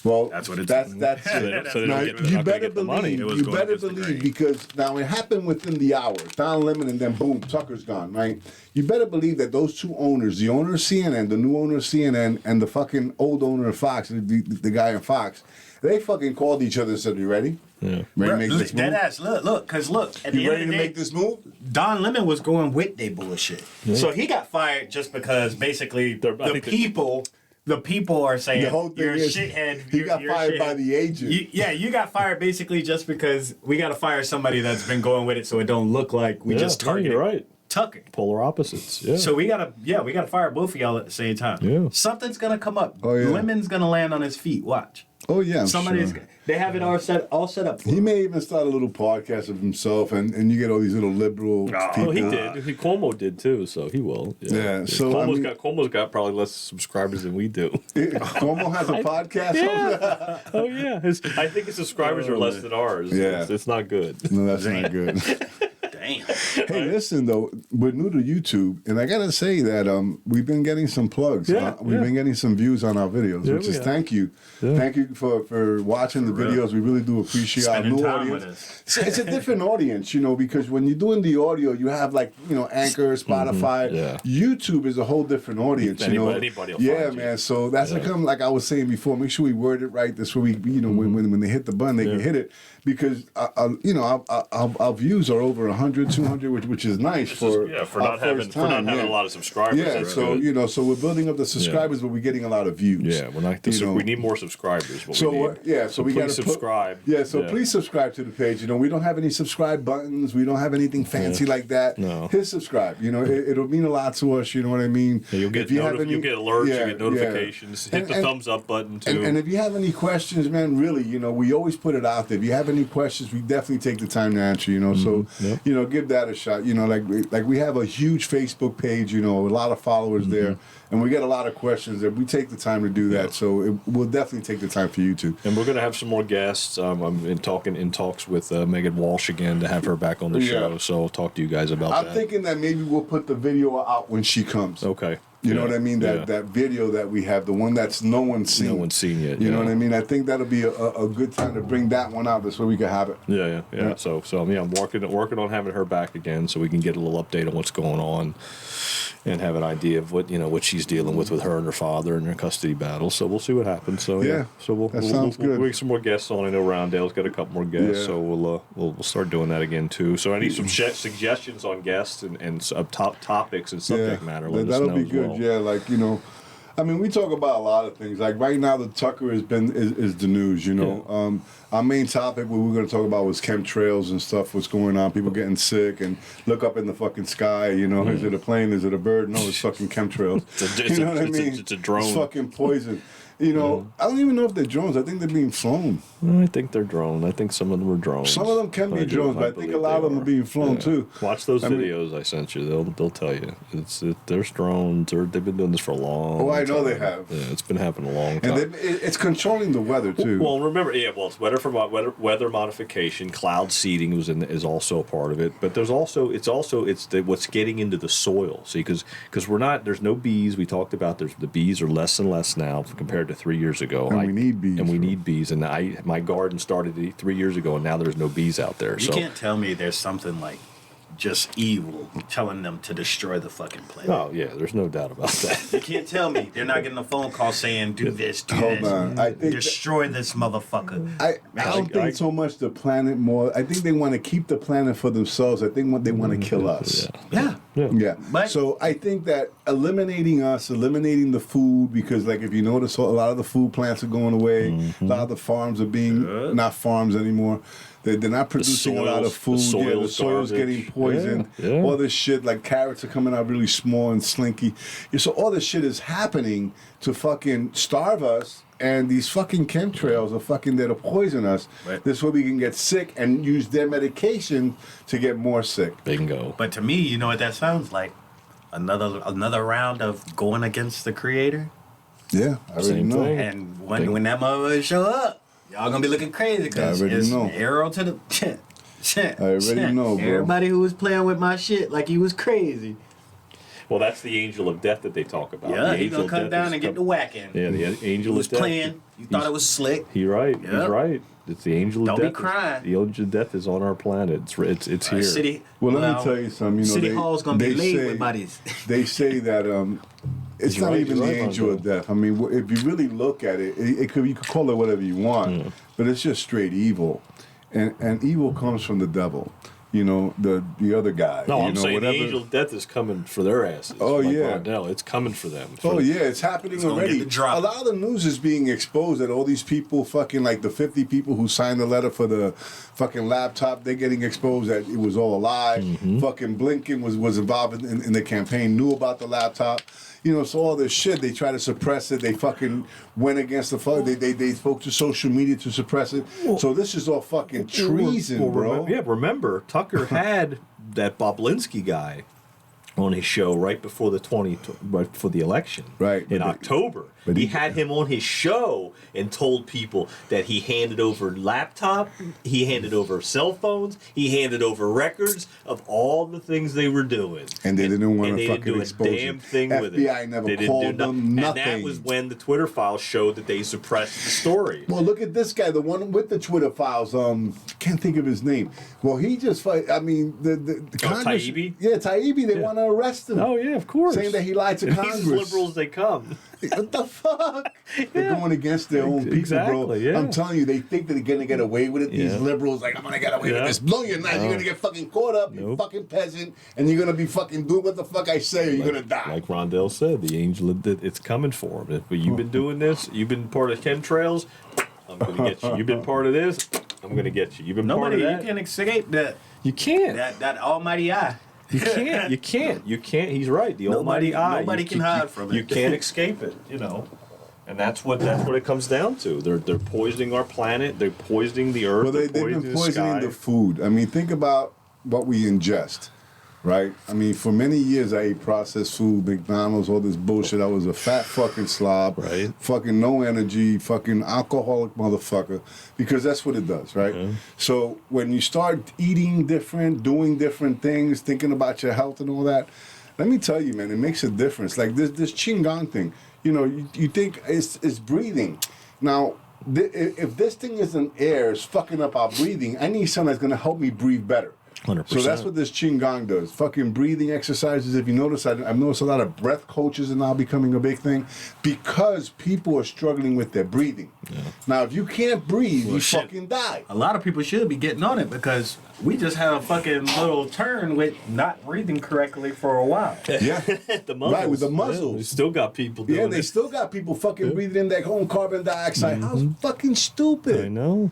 Well, That's what it's- that's So they it. Now, don't get- they're you not gonna better get the money. believe. It was You going better against the believe grain. because now it happened within the hour. Don Lemon and then boom, Tucker's gone. Right? You better believe that those two owners, the owner of CNN, the new owner of CNN, and the fucking old owner of Fox, the guy in Fox, they fucking called each other and said, "You ready? Yeah. Ready to make this Dead move? ass, look, because look, at the You end ready of to the day, make this move?" Don Lemon was going with their bullshit. So he got fired just because basically the people are saying The whole thing you're a is shithead. he got you're a fired by shithead. the agent. You got fired basically just because we got to fire somebody that's been going with it so it don't look like we just targeted You're right. Tucker. Polar opposites. Yeah. So we gotta fire both of y'all at the same time. Yeah. Something's gonna come up. Oh, yeah. Lemon's gonna land on his feet. Watch. Oh yeah, I'm Somebody's sure. they have it all set up. For He him. may even start a little podcast of himself, and you get all these little liberal people. Oh, he did. Cuomo did too, so he will. Yeah, so, Cuomo's got probably less subscribers than we do. Cuomo has a podcast. Yeah. Oh yeah. I think his subscribers are less than ours. Yeah. It's not good. No, that's not good. Damn. Hey, listen though, we're new to YouTube, and I gotta say that we've been getting some plugs. Yeah, We've been getting some views on our videos, Yeah, which we is have. thank you. Yeah. Thank you for watching the real. videos. We really do appreciate our Spending new time audience. with us. It's a different audience, because when you're doing the audio, you have Anchor, Spotify. Yeah. YouTube is a whole different audience. Anybody will yeah, find you. man. So that's like I was saying before. Make sure we word it right. This way, when they hit the button, they can hit it because our views are over 100 100, 200, which is nice for not having a lot of subscribers. Yeah, so good. So we're building up the subscribers, but we're getting a lot of views. Yeah, we're not. We need more subscribers. So we got to subscribe. Please subscribe to the page. We don't have any subscribe buttons. We don't have anything fancy like that. No. Hit subscribe. It'll mean a lot to us. You know what I mean? Yeah, you'll get alerts. You get notifications. Hit the thumbs up button too. And if you have any questions, man, really, we always put it out there. If you have any questions, we definitely take the time to answer. So give that a shot. Like we have a huge Facebook page. A lot of followers there, and we get a lot of questions there. We take the time to do that. So we'll definitely take the time for you too. And we're gonna have some more guests. I'm in talks with Megan Walsh again to have her back on the show. So I'll talk to you guys about that. I'm thinking that maybe we'll put the video out when she comes. Okay. You know what I mean? That video that we have, the one that's no one's seen. No one's seen yet. You know what I mean? I think that'll be a good time to bring that one out. This way we can have it. Yeah. So I'm working on having her back again, so we can get a little update on what's going on, and have an idea of what she's dealing with her and her father and their custody battle. So we'll see what happens. So So we'll bring some more guests on. I know Roundale's got a couple more guests, so we'll start doing that again too. So I need some suggestions on guests and top topics and subject matter. Let us know. That'll be good. Yeah, we talk about a lot of things. Like right now, the Tucker is the news. Our main topic, what we're going to talk about, was chemtrails and stuff. What's going on? People getting sick, and look up in the fucking sky. Is it a plane? Is it a bird? No, it's fucking chemtrails. You know what I mean? It's a drone. It's fucking poison. I don't even know if they're drones. I think they're being flown. I think they're drones. I think some of them are drones. Some of them can be drones, but I think a lot of them are being flown too. Watch those videos I sent you. They'll tell you. There's drones. They've been doing this for a long time. Oh, I know they have. Yeah, it's been happening a long time. And it's controlling the weather too. Well, remember, it's weather modification. Cloud seeding is also a part of it. But there's also what's getting into the soil. See, because there's no bees. We talked about the bees are less and less now compared to 3 years ago. And we need bees. And we need bees. And my garden started 3 years ago, and now there's no bees out there. You can't tell me there's something like just evil telling them to destroy the fucking planet. Oh, yeah, there's no doubt about that. You can't tell me they're not getting a phone call saying, do this, do Hold this. on. I think destroy this motherfucker. I don't think so much the planet more. I think they want to keep the planet for themselves. I think they want to kill us. Yeah. But, so I think that eliminating us, eliminating the food, because if you notice, a lot of the food plants are going away. A lot of the farms are being not farms anymore. They're not producing a lot of food. The soil's getting poisoned. All this shit, like carrots are coming out really small and slinky. So all this shit is happening to fucking starve us. And these fucking chemtrails are fucking there to poison us. Right. This way we can get sick and use their medication to get more sick. Bingo. But to me, you know what that sounds like? Another round of going against the creator. Yeah, I already know. And when that motherfucker show up, y'all gonna be looking crazy because it's arrow to the I already know, bro. Everybody who was playing with my shit like he was crazy. Well, that's the angel of death that they talk about. Yeah, he's gonna come down and get the whacking. Yeah, the angel of death. He was playing. You thought it was slick. He's right. Yep. He's right. It's the angel of death. Don't be crying. The angel of death is on our planet. It's here. Let me tell you something. City Hall's gonna be laid with bodies. They say that it's not even the angel of death. I mean, if you really look at it, you could call it whatever you want, but it's just straight evil, and evil comes from the devil. The other guy. No, I'm saying the angel of death is coming for their asses. Oh, yeah. Rondell, it's coming for them. It's happening already. A lot of the news is being exposed that all these people, fucking like the 50 people who signed the letter for the fucking laptop, they're getting exposed that it was all a lie. Fucking Blinken was involved in the campaign, knew about the laptop. So all this shit, they try to suppress it. They fucking went against the fuck. They spoke to social media to suppress it. So this is all fucking treason, bro. Remember, Tucker had that Boblinski guy on his show right before the election, in October. But he had him on his show and told people that he handed over laptop, he handed over cell phones, he handed over records of all the things they were doing. And they didn't want to fucking expose it. They didn't do a damn thing with it. FBI never called them, nothing. And that was when the Twitter files showed that they suppressed the story. Well, look at this guy, the one with the Twitter files. Can't think of his name. Well, he just, the Congress. Taibbi? Yeah, Taibbi. They want to arrest him. Oh yeah, of course. Saying that he lied to He's Congress. as liberal as they come. What the fuck? They're going against their own people, bro. Yeah. I'm telling you, they think that they're gonna get away with it. These Yeah. liberals, like, I'm gonna get away with this. No, you're not. You're gonna get fucking caught up, you fucking peasant, and you're gonna be fucking doing what the fuck I say, or you're gonna die. Like Rondell said, the angel, it's coming for him. If you've been doing this, you've been part of chemtrails, I'm gonna get you. You've been part of this, I'm gonna get you. You've been part of that. You can't escape that. You can't. That almighty eye. You can't. You can't. You can't. He's right. The almighty eye. Nobody can hide from it. You can't escape it. You know. And that's what it comes down to. They're poisoning our planet. They're poisoning the earth. Well, they've been poisoning the food. I mean, think about what we ingest, right? I mean, for many years I ate processed food, McDonald's, all this bullshit. I was a fat fucking slob, right? Fucking no energy, fucking alcoholic motherfucker, because that's what it does, right? Okay. So when you start eating different, doing different things, thinking about your health and all that, let me tell you, man, it makes a difference. Like this Qigong thing. You know, you think it's breathing. Now, if this thing isn't air, it's fucking up our breathing, I need something that's going to help me breathe better. 100%. So that's what this Qigong does. Fucking breathing exercises. If you notice, I've noticed a lot of breath coaches are now becoming a big thing because people are struggling with their breathing. Yeah. Now, if you can't breathe, you fucking die. A lot of people should be getting on it because we just had a fucking little turn with not breathing correctly for a while. Yeah. The muzzles. Right, with the muzzles. Yeah, we still got people doing they still got people fucking breathing in their own carbon dioxide. How's fucking I stupid? know.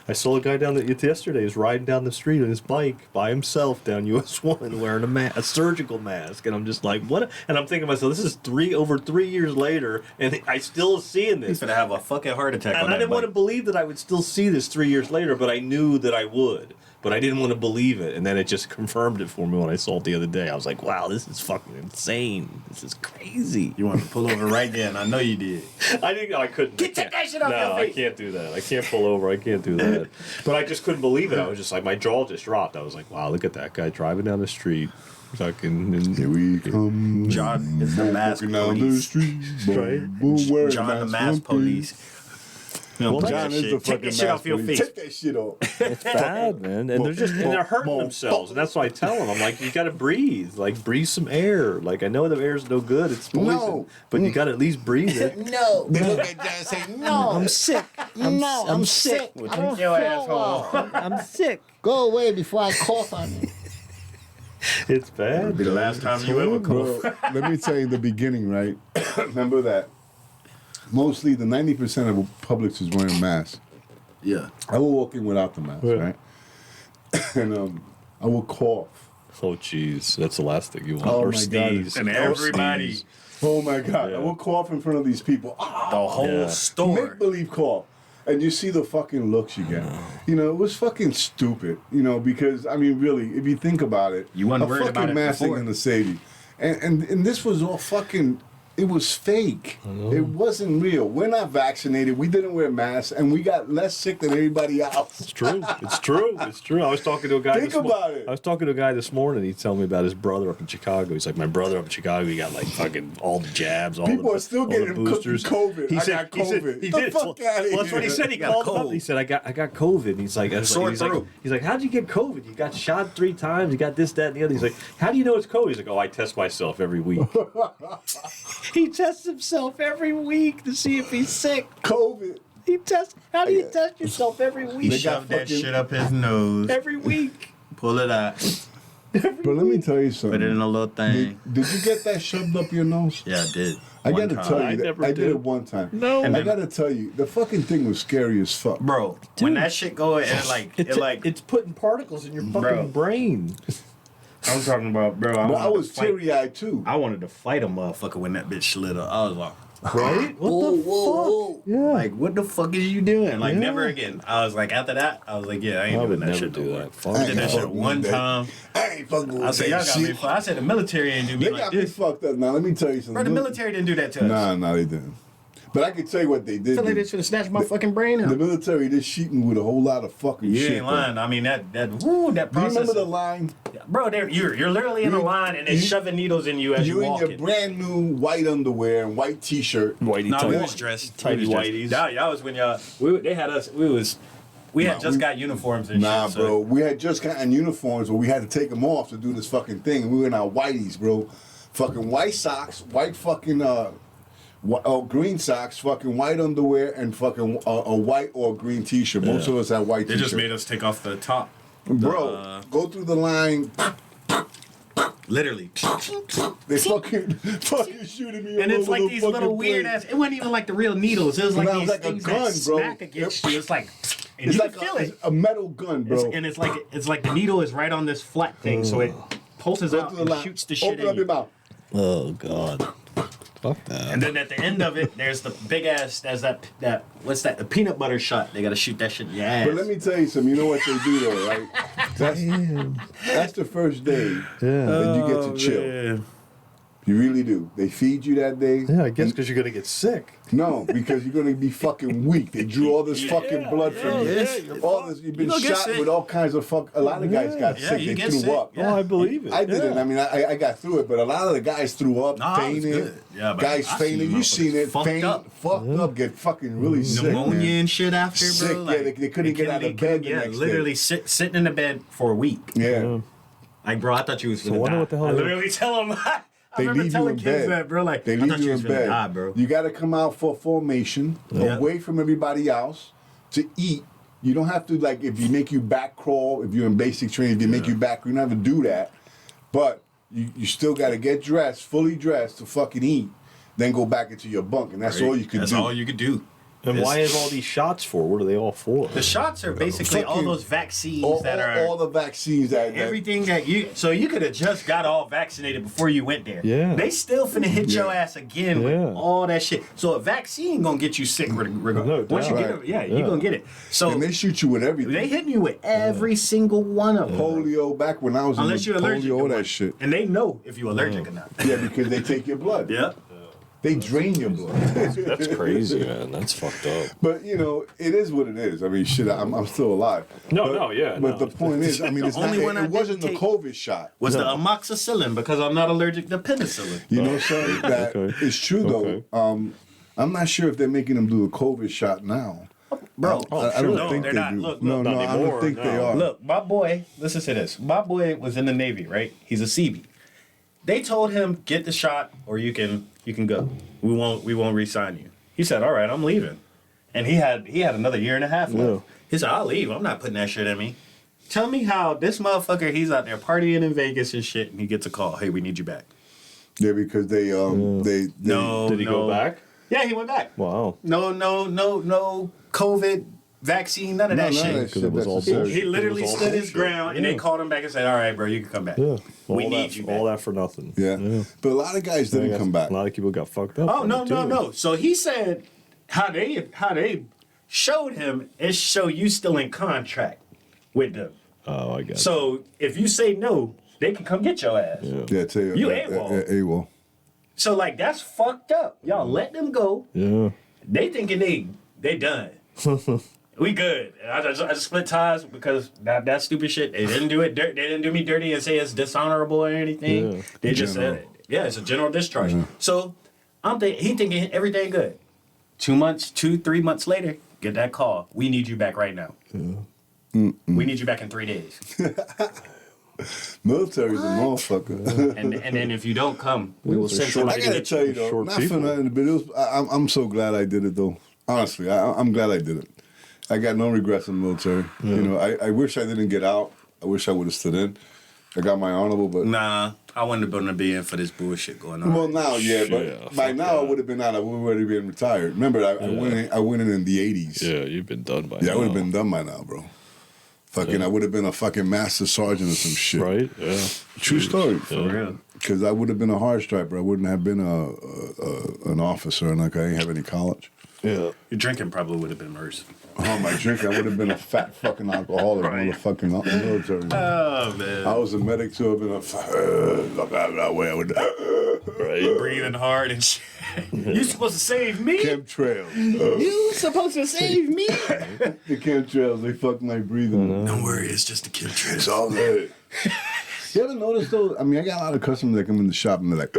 I saw a guy yesterday. He was riding down the street on his bike by himself down US 1 wearing a surgical mask. And I'm just like, what? And I'm thinking to myself, this is over 3 years later, and I still seeing this. He's going to have a fucking heart attack And on I didn't that want to bike. believe that I would still see this 3 years later, but I knew that I would. But I didn't want to believe it, and then it just confirmed it for me when I saw it the other day. I was like, wow, this is fucking insane. This is crazy. You wanted to pull over right then. I know you did. I couldn't. Take that shit off your No, I face. can't do that. I can't pull over. I can't do that. But I just couldn't believe it. I was just like, my jaw just dropped. I was like, wow, look at that guy driving down the street. Fucking. And Here we come. John is the mask walking down the police. street. Right. Boom, John the mask police. Well, John is the Take fucking that shit off mask your police. face. Take that shit off. It's bad, man. And they're hurting themselves. And that's why I tell them, I'm like, you got to breathe. Like, breathe some air. Like, I know the air's no good. It's poison. No. But you got to at least breathe it. No. They look at John and say, no. I'm sick. I'm sick. I don't your asshole. I'm sick. Go away before I cough on you. It's bad. Be the last time you ever cough. Bro, let me tell you the beginning, right? Remember that mostly the 90% of the public is wearing masks. Yeah. I will walk in without the mask, right? And I will cough. Oh, jeez. That's the last thing you want. Oh, or my God. sneeze. And Or everybody, sneeze. Oh my God. Yeah. I will cough in front of these people. the whole store. Make believe cough. And you see the fucking looks you get. You know, it was fucking stupid, you know, because, I mean, really, if you think about it, You weren't a worried fucking about it mask ain't before. gonna save you. And this was all fucking, it was fake. It wasn't real. We're not vaccinated. We didn't wear masks, and we got less sick than everybody else. It's true. It's true. It's true. I was talking to a guy. Think about it. I was talking to a guy this morning. He told me about his brother up in Chicago. He's like, my brother up in Chicago. He got like fucking all the jabs. All People the, are still all getting the boosters. COVID. He I said, got COVID. He The did. fuck outta Well, that's what he here. said. He got called him up. cold. He said, I got COVID. And he's like, Sore he's like, throat. how'd you get COVID? You got shot 3 times. You got this, that, and the other. He's like, how do you know it's COVID? He's like, oh, I test myself every week. He tests himself every week to see if he's sick. COVID. How do you test yourself every He week? They got shoved that fucking- shit up his nose. Every week. Pull it out. But let me tell you something. Put it in a little thing. Did you get that shoved up your nose? Yeah, I did. I One gotta time. tell I you, never I did did. it one time. No. And I then- gotta tell you, the fucking thing was scary as fuck. Bro, when that shit go and It's putting particles in your fucking Bro. brain. I'm talking about, bro. But I was teary-eyed too. I wanted to fight a motherfucker when that bitch slid up. I was like, Right? What Whoa, the whoa, fuck? Yeah. like, what the fuck is you doing? Like, Yeah. never again. I was like, after that, I was like, yeah, I ain't I doing would that never shit do no more. that. Fuck I did that that. shit one time. I ain't fucking with I said, y'all that got me. shit. I said, the military ain't do me They like got me this. fucked up. Now let me tell you something. Bro, the military didn't do that to us. Nah, they didn't. But I can tell you what they did. I feel like do. they should have snatched my fucking brain The out. military did shoot me with a whole lot of fucking You shit. ain't lying. I mean, that Do you process. remember the line? Bro, you're literally in a line and they shoving needles in you as you You in walk your in. brand new white underwear and white t-shirt. Whitey No, we tight. was dressed. Tighty We was dressed. whities. Y'all was when they had us. We was We had just got uniforms and Nah, shit. bro. We had just gotten uniforms, but we had to take them off to do this fucking thing. And we were in our whiteys, bro. Fucking white socks, white fucking green socks, fucking white underwear, and fucking a white or green t-shirt. Most of us had white They t-shirts. just made us take off the top. Bro, go through the line. Literally. They fucking shooting me. And all it's over like the these fucking little weird place. ass. It wasn't even like the real needles. It was like Nah, it these was like a things gun, that bro. smack against you. It's like, and It's you like can feel it. a metal gun, bro. And it's like the needle is right on this flat thing, so it pulses Go out through the and line. shoots the shit Open in up your you. mouth. Oh God. Fuck that. And then at the end of it, there's the big ass. There's that what's that? The peanut butter shot. They gotta shoot that shit in your ass. But let me tell you something. You know what they do though, right? That's the first day that you get to chill. Man. You really do. They feed you that day. Yeah, I guess because you're gonna get sick. No, because you're gonna be fucking weak. They drew all this fucking blood from you. yeah. All this. You've been gonna get shot sick. with all kinds of fuck. A lot of guys got Yeah, sick. you They get threw sick. up. Yeah. Oh, I believe it. I didn't. Yeah. I mean, I got through it, but a lot of the guys threw up, Nah, it was fainted. good. Yeah, but guys I fainted. seen You seen it? motherfuckers Faint, fucked up, get fucking really sick. Pneumonia man. and shit after, Sick, bro. yeah, Like, they couldn't get out of bed the Yeah, next literally day. sitting in the bed for a week. Yeah. Like, bro, I thought you was gonna I wonder die. what the hell I they- literally tell them. I They remember leave you telling in kids bed. that, bro. Like, They I leave thought you you in was gonna bed. die, bro. You got to come out for formation, Yeah. away from everybody else, to eat. You don't have to, like, if you make you back crawl, if you're in basic training, if they make you back, you don't have to do that. But you still got to get dressed, fully dressed to fucking eat, then go back into your bunk. And that's all you can That's do. all you could do. And why is all these shots for? What are they all for? The shots are basically all Fucking- those vaccines all, that are all the vaccines that everything that you. So you could have just got all vaccinated before you went there. Yeah. They still finna hit your ass again Yeah. with all that shit. So a vaccine gonna get you sick regardless. No Once you doubt. get it, yeah, you gonna get it. So and they shoot you with everything. they hitting you with every single one of them. Polio back when I was Unless in you're the allergic polio, to all that one. shit. And they know if you're allergic or not. Yeah, because they take your blood. Yeah. They drain your blood. That's crazy, man. That's fucked up. But you know, it is what it is. I mean, shit, I'm still alive. No, But- no, yeah, But no. the point is, I mean, it's not. only one I It wasn't the didn't COVID shot. Was the amoxicillin because I'm not allergic to penicillin. You know, something that Okay. is true Okay. though. I'm not sure if they're making them do the COVID shot now. Bro, I don't no, think they're they not. do. Look, no, look, no, not I don't anymore, think they no. are. Look, my boy, listen to this. My boy was in the Navy, right? He's a Seabee. They told him, get the shot or you can go. We won't re-sign you. He said, all right, I'm leaving. And he had another year and a half left. Yeah. He said, I'll leave. I'm not putting that shit in me. Tell me how this motherfucker, he's out there partying in Vegas and shit, and he gets a call, hey, we need you back. Yeah, because they No. Did he go back? Yeah, he went back. Wow. No COVID vaccine, none of No, that none of shit. that Because it was all that's bullshit. He literally It was all stood his bullshit. ground, and they Yeah. called him back and said, all right, bro, you can come back. Yeah. We all need that, you all back. that for nothing. Yeah. But a lot of guys didn't come back. A lot of people got fucked up. Oh, from no, it, no, too. no. So he said how they showed him is show you still in contract with them. Oh, I got it. So if you say no, they can come get your ass. Yeah, tell you. You AWOL. AWOL. So like that's fucked up. Y'all let them go. Yeah. They thinking they done. We good. I just split ties because that stupid shit. They didn't do it. They didn't do me dirty and say it's dishonorable or anything. Yeah. They just General. said it. Yeah, it's a general discharge. So he thinking everything good. 3 months later, get that call. We need you back right now. We need you back in 3 days. Military's a motherfucker. And then if you don't come, we will Those are send short- I somebody to gotta get tell you. you though, Short not people. for nothing, but it was. I'm so glad I did it though. Honestly, I'm glad I did it. I got no regrets in the military. You know, I wish I didn't get out. I wish I would have stood in. I got my honorable, but Nah, I wouldn't have been to be in for this bullshit going on. well now, yeah, but Yeah, by fuck now I that. would have been out. I would have already been retired. Remember, I went in the '80s. Yeah, you've been done by Yeah, now. I would have been done by now, bro. Fucking, I would have been a fucking master sergeant or some shit. Right? Yeah. True story. For real. Because I would have been a hard striper. I wouldn't have been an officer, and like I didn't have any college. Yeah. Your drinking probably would have been worse. Oh, my drink! I would have been a fat fucking alcoholic in the fucking military. Oh man. I was a medic too. I've been that way. I would. Right. Breathing hard and shit. You supposed to save me? Chemtrails. You supposed to save me? The chemtrails, they fuck my breathing. Don't worry, it's just a chemtrails. It's all good. You ever notice though? I mean, I got a lot of customers that come in the shop and they're like,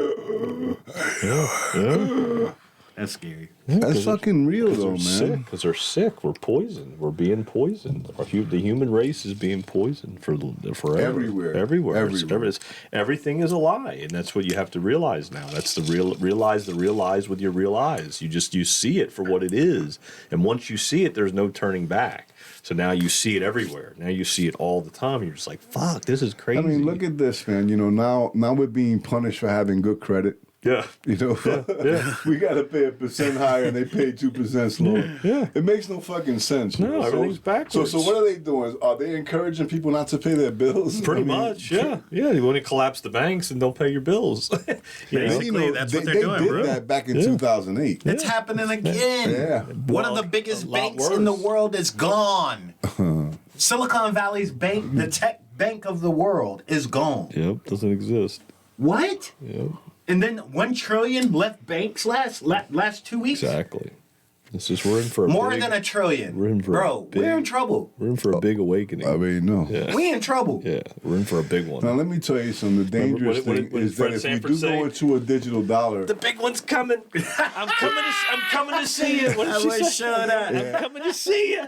That's scary. That's fucking real though, man. Because they're sick. We're poisoned. We're being poisoned. The human race is being poisoned forever. Everywhere. Everywhere. Everywhere. Everything is a lie, and that's what you have to realize now. That's the realize with your real eyes. You see it for what it is, and once you see it, there's no turning back. So now you see it everywhere. Now you see it all the time. You're just like, fuck, this is crazy. I mean, look at this, man. You know, now we're being punished for having good credit. Yeah. You know, Yeah. we got to pay 1% higher and they pay 2% lower. Yeah. It makes no fucking sense. No, everything's backwards. So what are they doing? Are they encouraging people not to pay their bills? Pretty much, yeah. Yeah, you want to collapse the banks and don't pay your bills. Basically, that's what they're doing, They bro. did that back in 2008. It's happening again. Yeah. One of the biggest banks in the world is gone. Silicon Valley's bank, the tech bank of the world, is gone. Yep, doesn't exist. What? Yep, And then 1 trillion left banks last 2 weeks. exactly. It's just we're in for More than $1 trillion. we're in for a Bro, big- we're in trouble. We're in for a big awakening. I mean, no. Yeah. We in trouble. Yeah, we're in for a big one. Now, let me tell you something. The dangerous what thing did is Fred that if we Sanford do say? go into a digital dollar, The big one's coming. I'm coming to see you. What did she say? Show that. I'm coming to see you.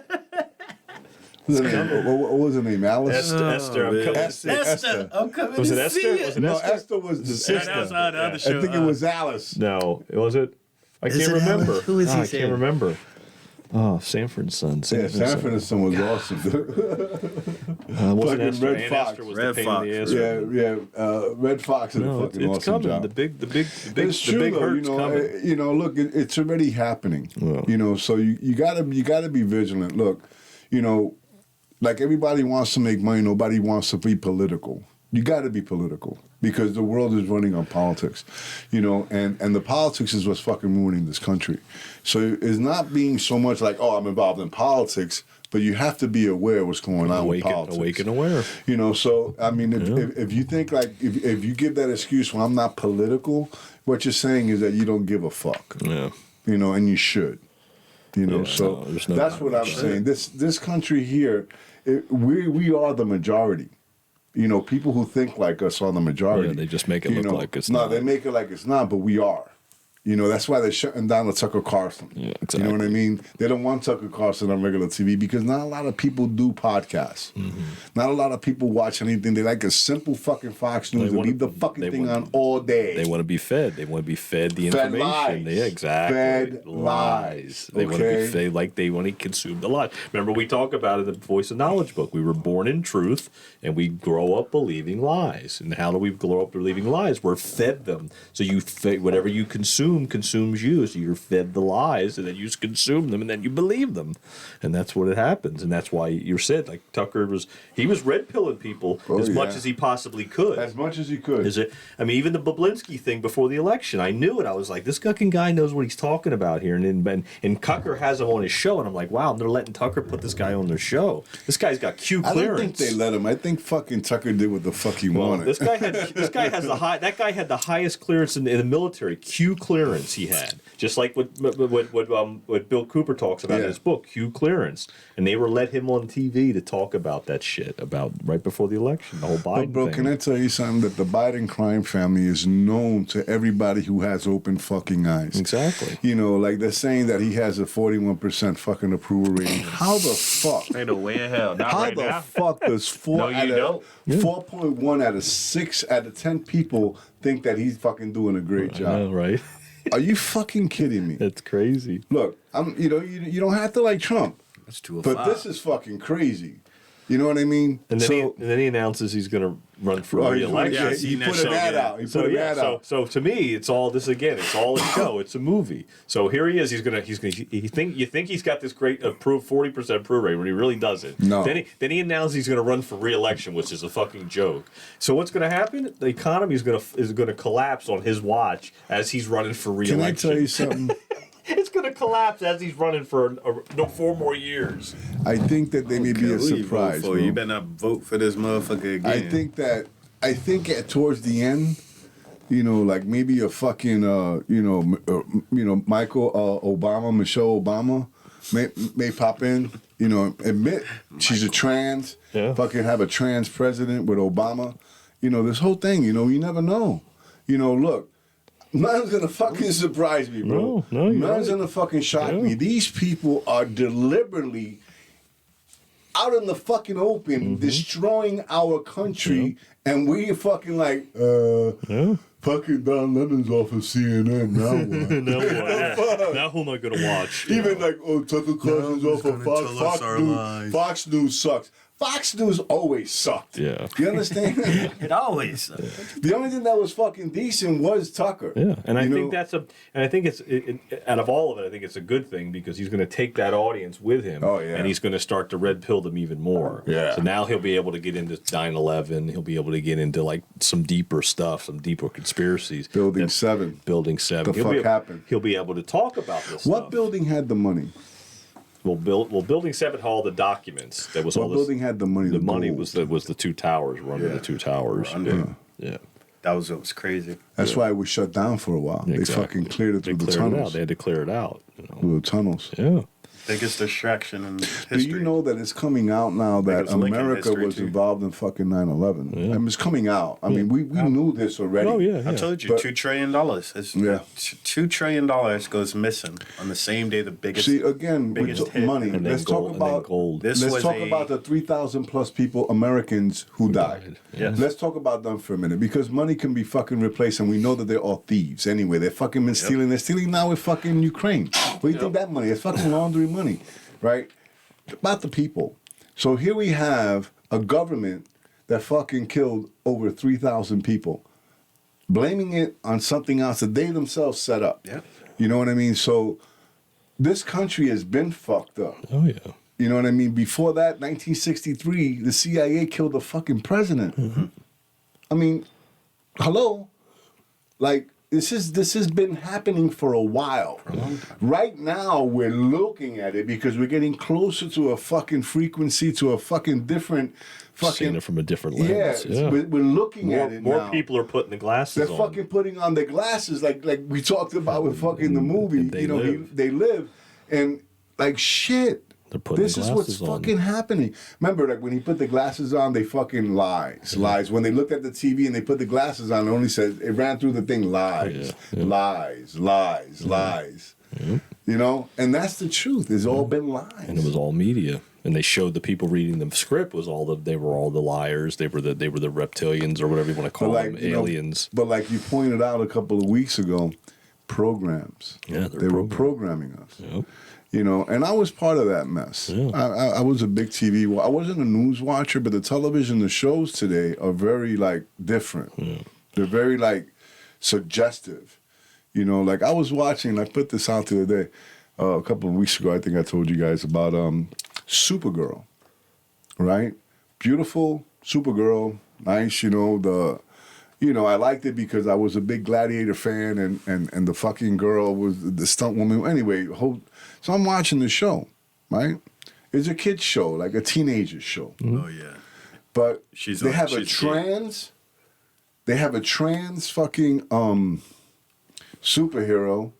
what was her name? Alice? Esther, I'm coming to see you. Esther, I'm coming Was to it Esther? see you. Was it No, Esther? Esther was the Yeah, sister. that was on the other show. I think it was Alice. No, was it? I Is can't it remember. Alice? Who is he I saying? can't remember. Oh, Sanford's son. Yeah, Sanford and Son was awesome. Wasn't fucking Esther. Red Aunt Fox. Esther was Red the pain Fox. in the ass. yeah. Red Fox did a No, fucking it's awesome coming. job. The big It's true though, hurt's coming. you know, look, it's already happening. Yeah. You know, so you gotta be vigilant. Look, you know, like everybody wants to make money, nobody wants to be political. You got to be political because the world is running on politics, you know, and the politics is what's fucking ruining this country. So it's not being so much like, oh, I'm involved in politics, but you have to be aware of what's going on with politics. Awake and aware. You know, so I mean, if you think like if you give that excuse when I'm not political, what you're saying is that you don't give a fuck. Yeah. You know, and you should. You know, Yeah, so no, there's no that's doubt what about I'm that. saying. This country here, we are the majority. You know, people who think like us are the majority. Yeah, they just make it You look know, like it's no, not. they make it like it's not, but we are. You know, that's why they're shutting down the Tucker Carlson. Yeah, You know what I exactly. mean? They don't want Tucker Carlson on regular TV because not a lot of people do podcasts. Mm-hmm. Not a lot of people watch anything. They like a simple fucking Fox News and wanna- leave the fucking they thing wanna- on all day. They want to be fed. They want to be fed the Fed information. lies. Yeah, exactly. Fed lies. They want to Okay? be fed like they want to consume the lies. Remember, we talk about it in the Voice of Knowledge book. We were born in truth, and we grow up believing lies. And how do we grow up believing lies? We're fed them. So whatever you consume consumes you. So you're fed the lies, and then you just consume them, and then you believe them, and that's what it happens. And that's why you're said like Tucker was red pilling people as much yeah. as he possibly could. As much as you could. Is it? I mean, even the Bablinski thing before the election, I knew it. I was like, this fucking guy knows what he's talking about here. And Tucker has him on his show, and I'm like, wow, they're letting Tucker put this guy on their show. This guy's got Q I clearance. don't think they let him. I think fucking Tucker did what the fuck he wanted. This guy has that guy had the highest clearance in the military. Q clearance he had, just like what Bill Cooper talks about in Yeah. his book, Q clearance. And they were let him on TV to talk about that shit about right before the election, the whole Biden But bro, thing. can I tell you something? That the Biden crime family is known to everybody who has open fucking eyes. Exactly. You know, like they're saying that he has a 41% fucking approval rating. How the fuck? Ain't no way in hell. Not How right the now. fuck does No, you don't. 4.1 out of 6 out of 10 people think that he's fucking doing a great I job? know, right? Are you fucking kidding me? That's crazy. Look, you don't have to like Trump, That's 205. but this is fucking crazy. You know what I mean? And then he announces he's going to run for Oh, re-election. Yeah, I he seen that put an show, ad yeah. out. He put an ad out. So to me, it's all this again. It's all a show. It's a movie. So here he is. You think he's got this great 40% approval rate when he really doesn't. No. Then he announces he's going to run for re-election, which is a fucking joke. So what's going to happen? The economy is going to collapse on his watch as he's running for Can I re-election. tell you something? It's going to collapse as he's running for 4 more years. I think that they may be a surprise. bro. You better not vote for this motherfucker again. I think towards the end, you know, like maybe a fucking, Michael Michelle Obama may pop in, you know, admit she's a trans, Yeah. fucking have a trans president with Obama. You know, this whole thing, you know, you never know. You know, look, Nothing's gonna fucking surprise me, bro. No, you're Nothing's right. gonna fucking shock me. These people are deliberately out in the fucking open, destroying our country, and we fucking like, fucking Don Lemon's off of CNN now. What? Now who am I gonna watch? Even like, Tucker Carlson's off of Fox. Fox News sucks. Fox News always sucked. Yeah. You understand? It always. The only thing that was fucking decent was Tucker. Yeah, and I You think know? I think it's out of all of it, I think it's a good thing because he's going to take that audience with him. Oh, yeah. And he's going to start to red pill them even more. Yeah. So now he'll be able to get into 9/11. He'll be able to get into like some deeper stuff, some deeper conspiracies. Building 7. Building 7. The fuck happened? He'll be able to talk about this. What stuff. building had the money? Well, Building 7 had all the documents. That was What all this. building had the money? The money gold? was the 2 towers. We're under the 2 towers. Yeah. That was what was crazy. That's why it was shut down for a while. They Exactly. fucking cleared it They through the cleared it out. tunnels. They had to clear it out. You know? Through the tunnels. Yeah. Biggest distraction in history. Do you know that it's coming out now that Biggest link in America history, was too. involved in fucking 9/11? I mean, it's coming out. I mean, we knew this already. Oh yeah. I told you, But- $2 trillion. Yeah. $2 trillion goes missing on the same day the biggest. See, again, with biggest hit. money, And then let's talk gold. And then about gold. This let's was talk a- about the 3,000 plus people, Americans who died. Yes. Let's talk about them for a minute because money can be fucking replaced, and we know that they're all thieves anyway. They're fucking been stealing. They're stealing now with fucking Ukraine. What do you think that money? It's fucking laundering money, right? About the people. So here we have a government that fucking killed over 3,000 people, blaming it on something else that they themselves set up. Yeah. You know what I mean? So this country has been fucked up. Oh yeah. You know what I mean? Before that, 1963, the CIA killed the fucking president. I mean, hello? Like, this has been happening for a while. For a long time. Right now, we're looking at it because we're getting closer to a fucking frequency, to a fucking different Seeing fucking... it from a different Yeah, lens. Yeah. we're looking More, at it more now. people are putting the glasses They're on. fucking putting on their glasses like we talked about with fucking the movie. They You know, live. they live. And like shit. They're putting This the is what's glasses on. fucking happening. Remember, like when he put the glasses on, they fucking lies. When they looked at the TV and they put the glasses on, it only said it ran through the thing lies, lies. You know, and that's the truth. It's all been lies. And it was all media. And they showed the people reading the script they were all the liars. They were the reptilians or whatever you want to call them, you know, aliens. but like you pointed out a couple of weeks ago, programs. Yeah, they were programming us. Yep. You know, and I was part of that mess. Yeah. I was a big TV. I wasn't a news watcher, but the television, the shows today are very like different. They're very like suggestive. You know, like I was watching. I put this out the other day, a couple of weeks ago. I think I told you guys about Supergirl. Right, beautiful Supergirl, nice. You know I liked it because I was a big Gladiator fan, and the fucking girl was the stunt woman. Anyway, so I'm watching the show, right? It's a kid's show, like a teenager show. Oh yeah. But She's they a- have a she's trans fucking superhero,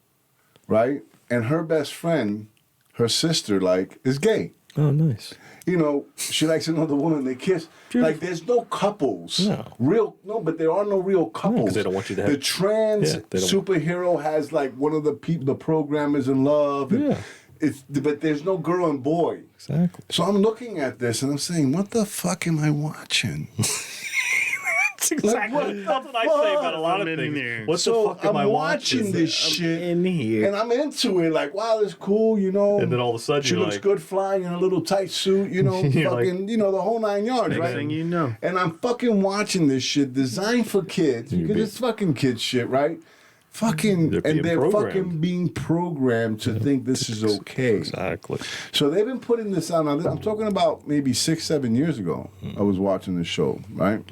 right? And her best friend, her sister, like, is gay. Oh, nice. You know, she likes another woman, they kiss. Beautiful. Like, there's no couples. No. But there are no real couples. they don't want you to have- The trans Yeah, they don't- superhero has, like, one of the people, the programmers in love. And Yeah. but there's no girl and boy. Exactly. So I'm looking at this and I'm saying, what the fuck am I watching? That's exactly. That's what I say about a lot of I'm in things. here. What So the fuck am I I'm watching this shit. In here. And I'm into it, like, wow, that's cool, you know. And then all of a sudden she you're looks like- good flying in a little tight suit, you know, You're fucking, you know, the whole 9 yards, Next right? thing you know. And I'm fucking watching this shit designed for kids because it's fucking kid shit, right? Fucking, They're being they're programmed. fucking being programmed to think this is okay. Exactly. So they've been putting this out. Now, I'm talking about maybe 6-7 years ago. I was watching this show, right?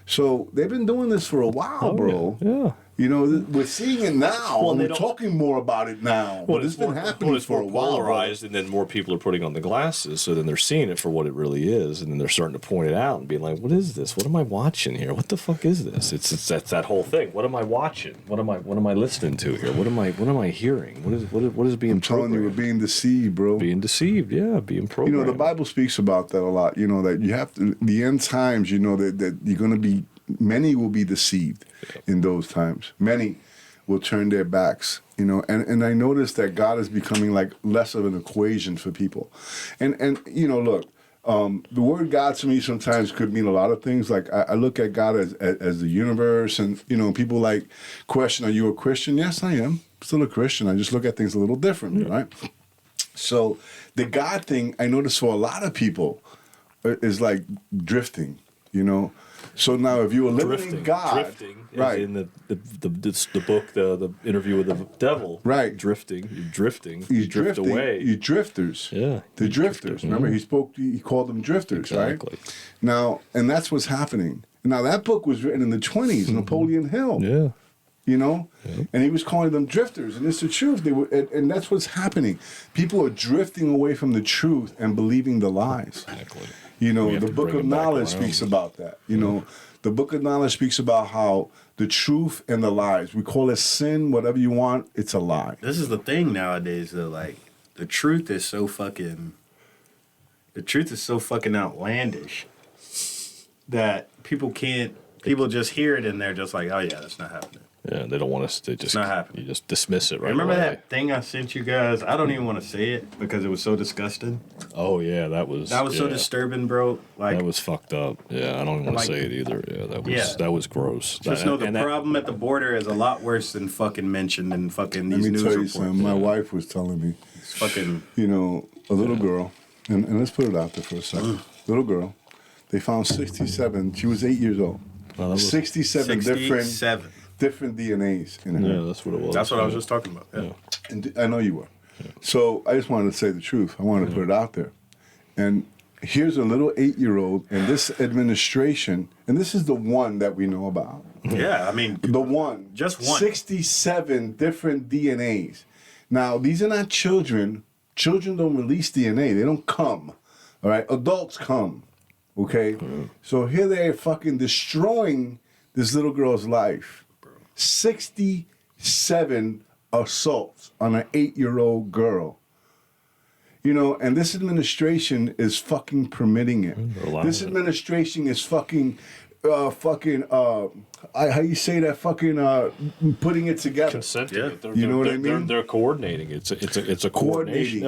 So they've been doing this for a while, bro. Yeah. You know, we're seeing it now. Well, and they we're don't- talking more about it now. But it's been happening it's for a more while. polarized, and then more people are putting on the glasses, so then they're seeing it for what it really is, and then they're starting to point it out and being like, "What is this? What am I watching here? What the fuck is this?" It's that's that whole thing. What am I watching? What am I listening to here? What am I hearing? What is being I'm telling you, we're programmed? being deceived, bro. Being deceived, yeah, being You programmed. know, the Bible speaks about that a lot. You know, that you have to, the end times, you know, that you're going to be, many will be deceived in those times. Many will turn their backs, you know. And I noticed that God is becoming like less of an equation for people. And you know, look, the word God to me sometimes could mean a lot of things. Like I look at God as the universe, and you know, people like question, "Are you a Christian?" Yes, I am. Still a Christian. I just look at things a little differently, right? So the God thing, I notice for a lot of people, is like drifting, you know. So now, if you eliminate God, drifting, right? in the book, the interview with the devil, Right. Drifting, you're drifting, You you drift drifting, away. You drifters, Yeah, the you drifters. Remember, he called them drifters, Exactly. right? Now, and that's what's happening. Now, that book was written in the 20s, Napoleon Hill. Yeah. You know, and he was calling them drifters, and it's the truth. They were, and that's what's happening. People are drifting away from the truth and believing the lies. Exactly. You know, We have the to Book bring of it back Knowledge around. speaks about that. You know, the Book of Knowledge speaks about how the truth and the lies. We call it sin, whatever you want. It's a lie. This is the thing nowadays, though. Like, the truth is so fucking outlandish that people just hear it and they're just like, oh yeah, that's not happening. Yeah, they don't want us to just. not happening. You just dismiss it right Remember away. that thing I sent you guys? I don't even want to say it because it was so disgusting. Oh yeah, that was. That was so yeah. disturbing, bro. Like, That was fucked up. Yeah, I don't even want Like- to say it either. Yeah, Yeah. that was gross. just know the And that- problem at the border is a lot worse than fucking mentioned in fucking Let these me news tell you reports. something. My wife was telling me, It's fucking you know, a little girl, and let's put it out there for a second. Little girl, they found 67. She was 8 years old. Oh, that was- 67 different DNAs in her. Yeah, that's what it was. That's what I was just talking about. Yeah. And I know you were. So I just wanted to say the truth. I wanted to put it out there. And here's a little 8-year-old, and this administration, and this is the one that we know about. Yeah, I mean, The one. Just one. 67 different DNAs. Now, these are not children. Children don't release DNA. They don't come. All right? Adults come. Okay? So here they are fucking destroying this little girl's life. 67 assaults on an 8-year-old girl. You know, and this administration is fucking permitting it. allowing This it. administration is fucking, how you say that? Fucking putting it together. Consenting. Yeah. They're, You know what I they're- mean? They're coordinating. It's a coordination. Coordinating,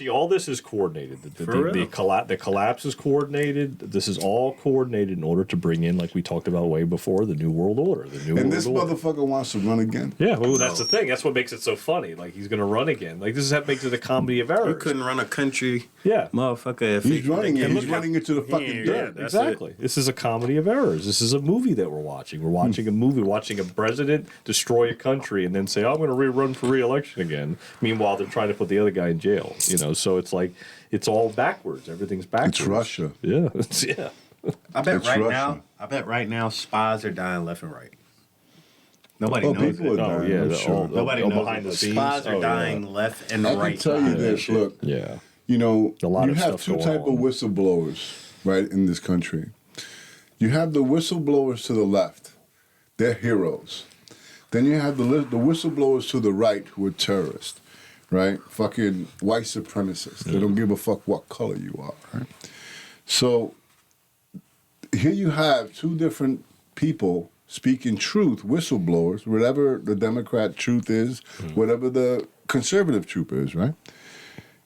yeah. All this is coordinated. The real. collapse is coordinated. This is all coordinated in order to bring in, like we talked about way before, the new world order. And this motherfucker wants to run again. Yeah, well, that's the thing. That's what makes it so funny. Like he's gonna run again. Like this is what makes it a comedy of errors. you couldn't run a country, Yeah. motherfucker. If He's running it. and He's running it to the fucking Yeah, dirt. that's Exactly. This is a comedy of errors. This is a movie that we're watching. We're watching a movie, watching a president destroy a country and then say, I'm going to rerun for re-election again. Meanwhile, they're trying to put the other guy in jail. You know, so it's like, it's all backwards. Everything's backwards. It's Russia. Yeah. Yeah. I bet It's right Russia. now, spies are dying left and right. Nobody knows people it. are dying. yeah. I'm sure. Nobody all knows behind it. the scenes. Spies are Oh, yeah. dying left and I right. can tell you behind that this. shit. Look, Yeah. you know, A lot you of have stuff two going type of on. whistleblowers, right, in this country. You have the whistleblowers to the left. They're heroes. Then you have the whistleblowers to the right who are terrorists, right? Fucking white supremacists. They don't give a fuck what color you are, right? So here you have two different people speaking truth, whistleblowers, whatever the Democrat truth is, whatever the conservative truth is, right?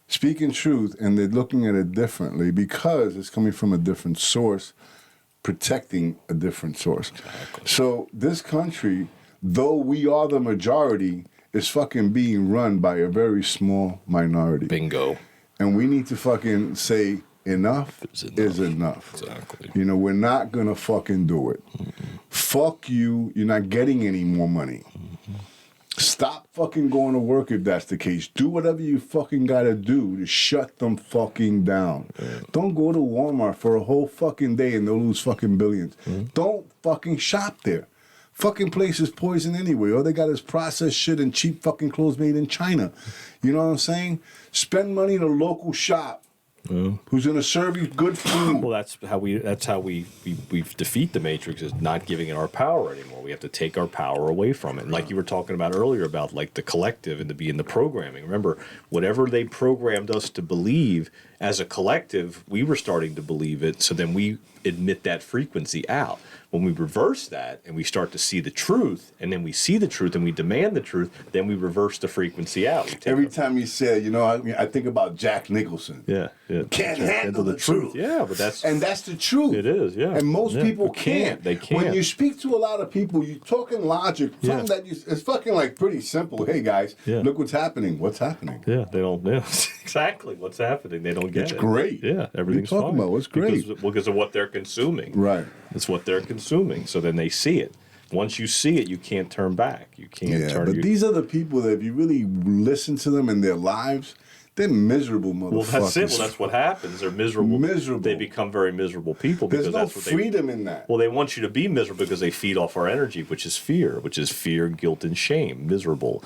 Speaking truth, and they're looking at it differently because it's coming from a different source, protecting a different source. So this country, though we are the majority, is fucking being run by a very small minority. Bingo. And we need to fucking say enough Is enough. is enough. Exactly. You know, we're not gonna fucking do it. Fuck you, you're not getting any more money. Stop fucking going to work if that's the case. Do whatever you fucking gotta do to shut them fucking down. Don't go to Walmart for a whole fucking day and they'll lose fucking billions. Don't fucking shop there. Fucking place is poison anyway. All they got is processed shit and cheap fucking clothes made in China. You know what I'm saying? Spend money in a local shop who's gonna serve you good food. Well, that's how we defeat the matrix, is not giving it our power anymore. We have to take our power away from it. And like you were talking about earlier about like the collective and the programming. Remember, whatever they programmed us to believe as a collective, we were starting to believe it. So then we admit that frequency out. When we reverse that and we start to see the truth, and then we see the truth and we demand the truth, then we reverse the frequency out. Every time you say, you know, I think about Jack Nicholson. Yeah. Can't handle the truth. Yeah, but that's the truth. It is, yeah. And most people can't. They can't. When you speak to a lot of people, you're talking logic. Something that it's fucking like pretty simple. Hey guys, look what's happening. What's happening? Yeah, they don't know exactly what's happening. They don't get it. It's great. Yeah, everything's what are you talking fine. about? What's great? Because of what they're consuming. Right. It's what they're consuming. So then they see it. Once you see it, you can't turn back. You can't turn. But these are the people that if you really listen to them in their lives, they're miserable motherfuckers. Well, that's it. Well, that's what happens. They're miserable. Miserable. They become very miserable people because There's no that's what freedom in that. Well, they want you to be miserable because they feed off our energy, which is fear, guilt, and shame. Miserable,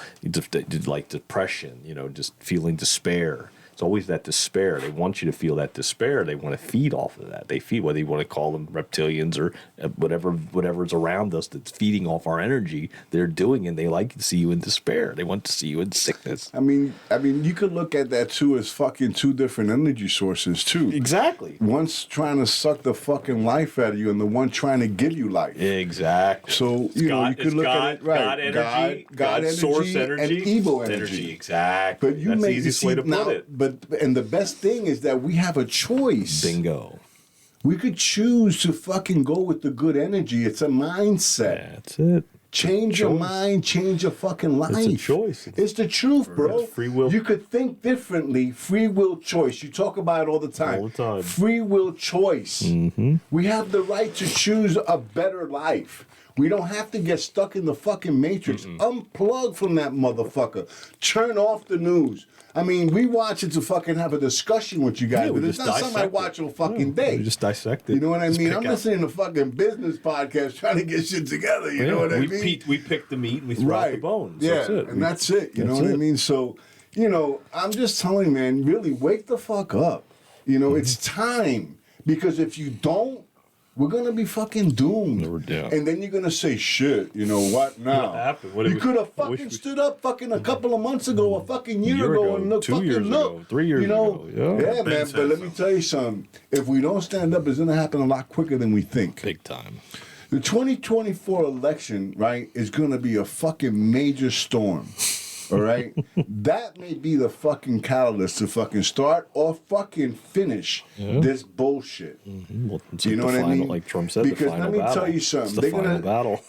like depression. Just feeling despair. It's always that despair. They want you to feel that despair. They want to feed off of that. They feed, whether you want to call them reptilians or whatever's around us that's feeding off our energy. They're doing it. They like to see you in despair. They want to see you in sickness. I mean, you could look at that too as fucking two different energy sources too. Exactly. One's trying to suck the fucking life out of you, and the one trying to give you life. Exactly. So you could look at it right. God energy, God energy, source energy, and evil energy. Exactly. But you That's the may easiest way to put it. And the best thing is that we have a choice. Bingo. We could choose to fucking go with the good energy. It's a mindset. That's it. Change your mind, change your fucking life. It's a choice. It's the truth, bro. It's free will. You could think differently. Free will choice. You talk about it all the time. All the time. Free will choice. Mm-hmm. We have the right to choose a better life. We don't have to get stuck in the fucking matrix. Unplug from that motherfucker. Turn off the news. I mean, we watch it to fucking have a discussion with you guys, but it's not something I watch all fucking day. We just dissect it. You know what I Just mean? pick I'm out. listening to fucking business podcasts trying to get shit together. You know what I mean? We pick the meat and we throw out the bones. Yeah, That's it. and that's it. You know That's what I it. mean? So, I'm just telling you, man, really wake the fuck up. It's time. Because if you don't, we're going to be fucking doomed. Yeah. And then you're going to say, shit, you know what now? What happened? What you did we- could have I wish fucking we- stood up fucking a couple of months ago, a fucking year year ago, ago, and look, 2 fucking years look. ago, 3 years ago, yeah. Yeah, man, but let me tell you something. If we don't stand up, it's going to happen a lot quicker than we think. Big time. The 2024 election, right, is going to be a fucking major storm. All right? That may be the fucking catalyst to fucking start or fucking finish this bullshit. Well, it's You know the what I final, mean? like Trump said, because the final let me battle. tell you It's something. the They're final gonna, battle.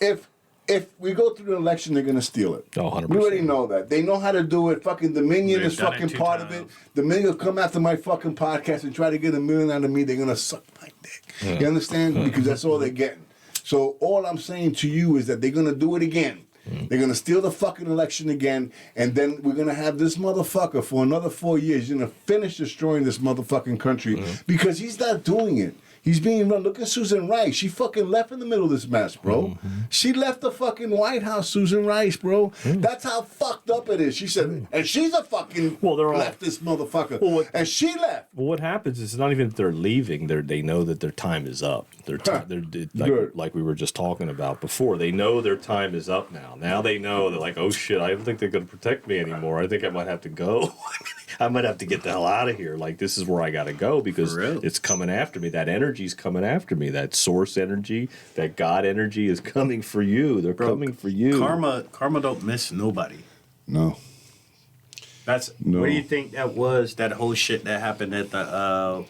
If we go through the election, they're gonna steal it. Oh, 100%. We already know that. They know how to do it. Fucking Dominion They've is done it fucking 2 part of it. times. Dominion will come after my fucking podcast and try to get $1 million out of me. They're gonna suck my dick. You understand? Because that's all they're getting. So all I'm saying to you is that they're gonna do it again. They're gonna steal the fucking election again, and then we're gonna have this motherfucker for another 4 years. He's gonna finish destroying this motherfucking country because he's not doing it. He's being run. Look at Susan Rice. She fucking left in the middle of this mess, bro. She left the fucking White House, Susan Rice, bro. That's how fucked up it is. She said, and she's a fucking They're all- leftist motherfucker. Well, and she left. Well, what happens is it's not even that they're leaving. They know that their time is up. Good. Like we were just talking about before. They know their time is up now. Now they know they're like, oh shit, I don't think they're going to protect me anymore. I think I might have to go. I might have to get the hell out of here. Like this is where I got to go because For real? it's coming after me. That energy's coming after me. That source energy, that God energy is coming for you. They're coming for you. Karma don't miss nobody. No. That's No. what do you think that was? That whole shit that happened at the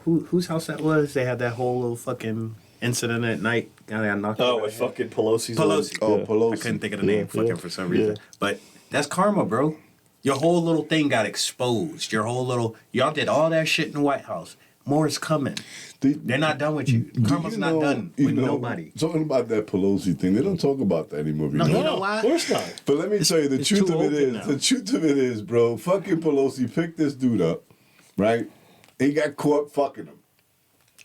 whose house that was? They had that whole little fucking incident at night. Got knocked Oh, over with the head. fucking Pelosi's. Pelosi. Oh, Yeah. Pelosi. I couldn't think of the name fucking Yeah. for some reason. Yeah. But that's karma, bro. Your whole little thing got exposed. Y'all did all that shit in the White House. More is coming. They're not done with you. Do Karma's you not know- done you with know, nobody. Talking about that Pelosi thing, they don't talk about that anymore. No, you you know why? Of course not. But let me tell you, the it's truth too of it open is, now. the truth of it is, bro, fucking Pelosi picked this dude up, right? He got caught fucking him.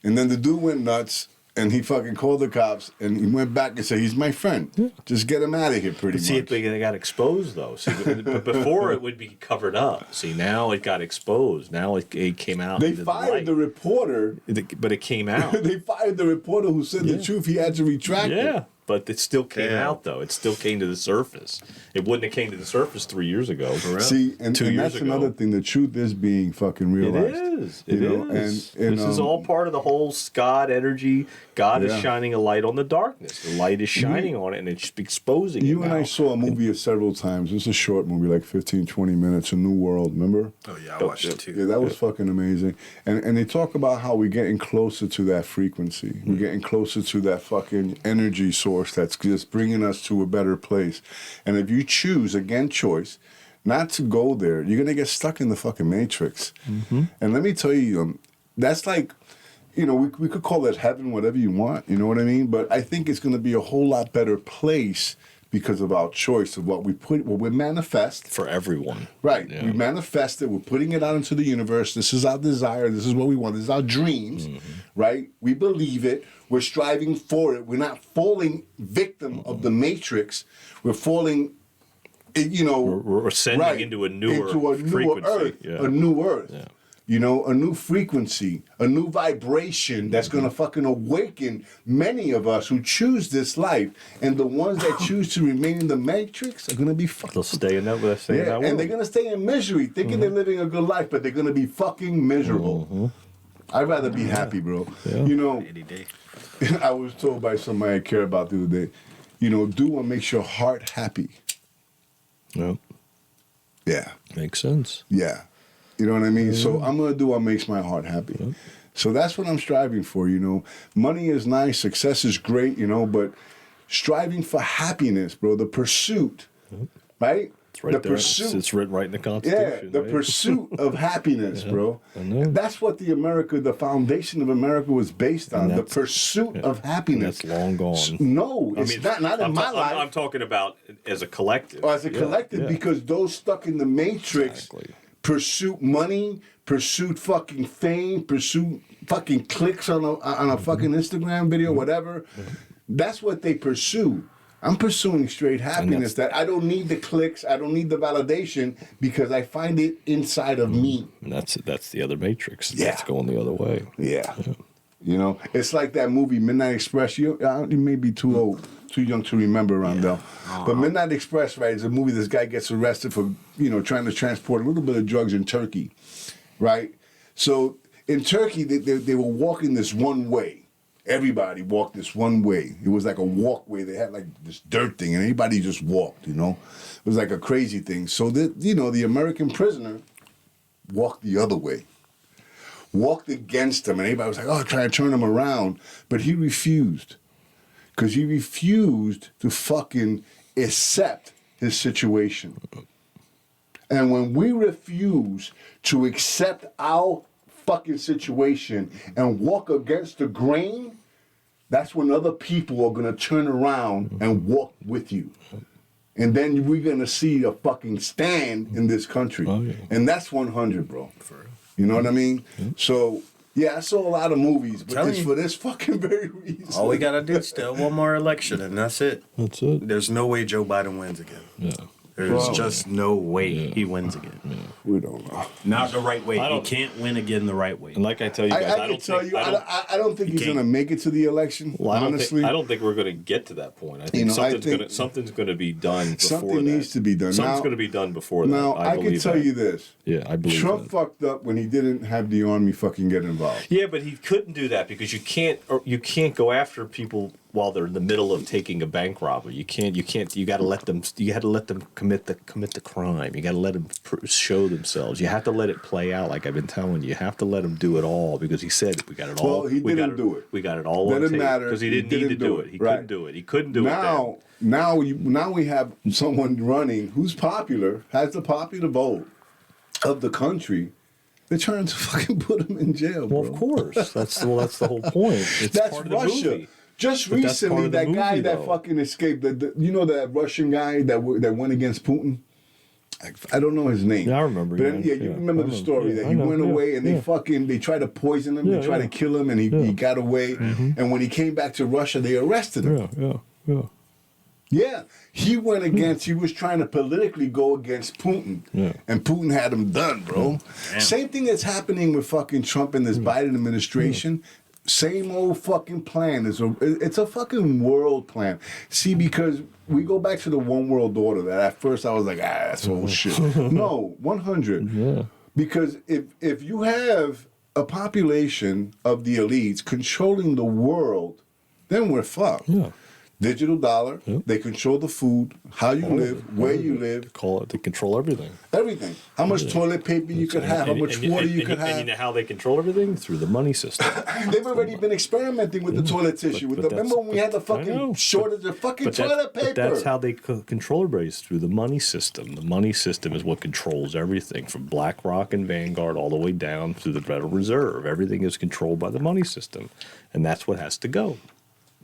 And then the dude went nuts, and he fucking called the cops, and he went back and said, he's my friend. Just get him out of here, pretty See, much. they got exposed though. See, but before it would be covered up. See, now it got exposed. Now it came out. They into fired light. the reporter. But it came out. They fired the reporter who said the truth. He had to retract it. Yeah, but it still came Damn. out though. It still came to the surface. It wouldn't have came to the surface 3 years ago. See, and 2 and years that's ago. another thing. The truth is being fucking It realized. is. It You know, is. and, This is all part of the whole God energy. God is Yeah. shining a light on the darkness. The light is shining on it, and it's exposing it. You and I now. saw a movie several times. It was a short movie, like 15, 20 minutes, A New World, remember? Oh yeah, I watched it too. Yeah, that was fucking amazing. And they talk about how we're getting closer to that frequency. We're getting closer to that fucking energy source that's just bringing us to a better place. And if you choose, again, choice, not to go there, you're going to get stuck in the fucking matrix. And let me tell you, that's like, you know, we could call it heaven, whatever you want, you know what I mean? But I think it's going to be a whole lot better place because of our choice of what we manifest. For everyone. Right. Yeah. We manifest it. We're putting it out into the universe. This is our desire. This is what we want. This is our dreams. Right? We believe it. We're striving for it. We're not falling victim of the matrix. We're falling, you know. We're ascending into a newer frequency. earth. Yeah. A new earth. Yeah. You know, a new frequency, a new vibration that's going to fucking awaken many of us who choose this life. And the ones that choose to remain in the matrix are going to be fucking. They'll stay in that. They'll stay in Yeah, that and world. they're going to stay in misery, thinking they're living a good life, but they're going to be fucking miserable. I'd rather be happy, bro. Yeah. You know, Any day. I was told by somebody I care about the other day, you know, do what makes your heart happy. Yeah. Yeah. Makes sense. Yeah. You know what I mean? So I'm going to do what makes my heart happy. So that's what I'm striving for, you know. Money is nice, success is great, you know, but striving for happiness, bro, the pursuit, right? It's right the there. It's written right in the Constitution. Yeah, the right? pursuit of happiness, bro. I know. That's what the foundation of America was based on, the that's- pursuit of And happiness. that's long gone. No, it's not in my life. I'm talking about as a collective. Or as a collective, yeah. because those stuck in the matrix Exactly. pursuit money, pursuit fucking fame, pursuit fucking clicks on a fucking Instagram video, whatever. That's what they pursue. I'm pursuing straight happiness that I don't need the clicks, I don't need the validation because I find it inside of me. And that's the other matrix. Yeah. That's going the other way. Yeah. You know, it's like that movie Midnight Express. You may be too old, too young to remember, Rondell. But Midnight Express, right, is a movie. This guy gets arrested for, you know, trying to transport a little bit of drugs in Turkey, right? So in Turkey, they were walking this one way. Everybody walked this one way. It was like a walkway. They had like this dirt thing, and everybody just walked. You know, it was like a crazy thing. So the American prisoner walked the other way. Walked against him, and everybody was like, oh, try to turn him around. But he refused. Because he refused to fucking accept his situation. And when we refuse to accept our fucking situation and walk against the grain, that's when other people are going to turn around and walk with you. And then we're going to see a fucking stand in this country. Oh, yeah. And that's 100, bro. You know what I mean? So, yeah, I saw a lot of movies, but Telling it's you. for this fucking very reason. All we gotta do is still one more election, and that's it. That's it. There's no way Joe Biden wins again. Yeah. There's Bro. just no way he wins again. We don't know. Not the right way. I He don't- can't win again the right way. And like I tell you guys, I can tell you, I don't think he's can't- going to make it to the election, well, honestly. I don't think we're going to get to that point. I think, You know, I something's going to be done before something that. needs to be done. Something's Now- going to be done before Now, that. I can believe tell that. you this. Yeah, I believe Trump that. fucked up when he didn't have the army fucking get involved. Yeah, but he couldn't do that because you can't go after people while they're in the middle of taking a bank robbery. You got to let them commit the crime. You got to let them show themselves. You have to let it play out, like I've been telling you. You have to let them do it all because he said we got it all. Well, he didn't do it. We got it all on Didn't tape matter. because he He didn't need to didn't do do it. it. He Right. couldn't do it. He couldn't do it then. Now we have someone running who's popular, has the popular vote of the country. They're trying to fucking put him in jail, bro. Well, of course. That's the whole point. It's That's part of the Russia. movie. Just But that's part recently, of the that guy movie, that though. fucking escaped, you know that Russian guy that went against Putin? I don't know his name. Yeah, I remember, But yeah. you Yeah, remember I the know. story Yeah, that I he know, went yeah, away and yeah. they tried to poison him, Yeah, they tried yeah. to kill him, and he got away. And when he came back to Russia, they arrested him. Yeah. Yeah, he was trying to politically go against Putin. Yeah. And Putin had him done, bro. Damn. Same thing that's happening with fucking Trump and this Biden administration. Same old fucking plan. It's a fucking world plan. See, because we go back to the one world order that at first I was like, that's old shit. No, 100. Yeah. Because if you have a population of the elites controlling the world, then we're fucked. Yeah. Digital dollar, Yep. they control the food, how you live, where you live, They control everything. everything. How much toilet paper you could have, how much water you could have. And you know how they control everything? Through the money system. They've already been experimenting with the toilet tissue. but Remember when we had the I fucking know, shortage of fucking But toilet paper? But that's how they control everybody, is through the money system. The money system is what controls everything, from BlackRock and Vanguard all the way down to the Federal Reserve. Everything is controlled by the money system, and that's what has to go.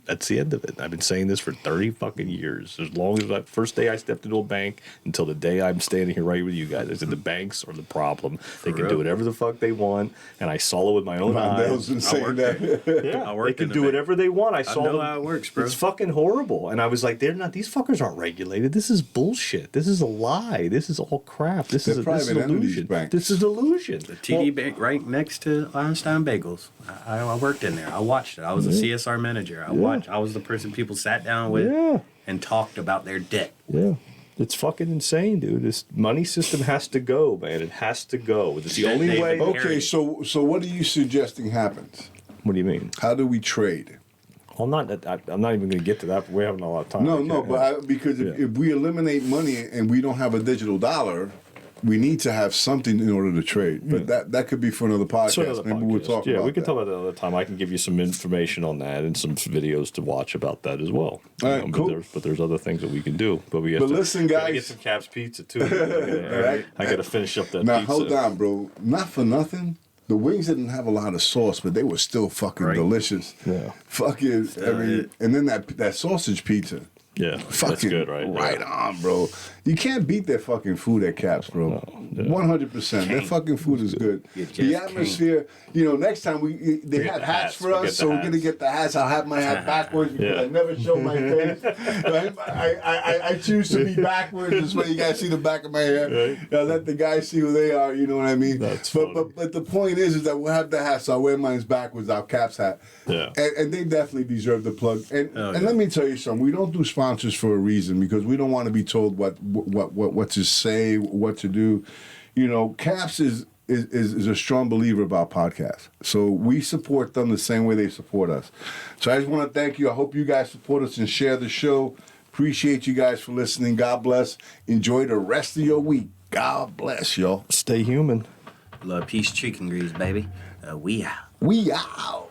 That's the end of it. I've been saying this for 30 fucking years. As long as that first day I stepped into a bank until the day I'm standing here right with you guys, I said the banks are the problem. They can do whatever the fuck they want, and I saw it with my own eyes. Been saying that. Yeah, I worked they in can the do bank. whatever they want. I saw know them. how it works, bro. It's fucking horrible. And I was like, they're not. These fuckers aren't regulated. This is bullshit. This is a lie. This is all crap. This is They're this is private entities, illusion. banks. This is illusion. The TD Bank right next to Einstein Bagels. I worked in there. I watched it. I was a CSR manager. I was the person people sat down with Yeah. and talked about their debt. Yeah. It's fucking insane, dude. This money system has to go, man. It has to go. It's the only way. Okay, so what are you suggesting happens? What do you mean? How do we trade? I'm not even going to get to that. We're having a lot of time. No, but because if we eliminate money and we don't have a digital dollar, we need to have something in order to trade. But that could be for another podcast. So another Maybe we'll podcast. talk about we can that. talk about that another time. I can give you some information on that and some videos to watch about that as well. All right, cool. But there's other things that we can do. But listen, we gotta guys. get some Caps Pizza too. I got to finish up that Now, pizza. hold on, bro. Not for nothing. The wings didn't have a lot of sauce, but they were still fucking delicious. Yeah. Fucking, and then that sausage pizza. Yeah, Fucking that's good, right? Right on, bro. You can't beat their fucking food at Caps, bro. 100%. Their fucking food is good. You just The atmosphere, next time they have hats for us, so we're gonna get the hats. I'll have my hat backwards because I never show my face. Right? I choose to be backwards. This way you guys see the back of my hair. Right. I'll let the guys see who they are. You know what I mean? That's but the point is that we'll have the hats. So I'll wear mine backwards. Our Caps hat. Yeah. And they definitely deserve the plug. And let me tell you something. We don't do sponsors for a reason because we don't want to be told what to say, what to do. Caps is a strong believer about podcasts. So we support them the same way they support us. So I just want to thank you. I hope you guys support us and share the show. Appreciate you guys for listening. God bless. Enjoy the rest of your week. God bless, y'all. Stay human. Love, peace, chicken grease, baby. We out. We out.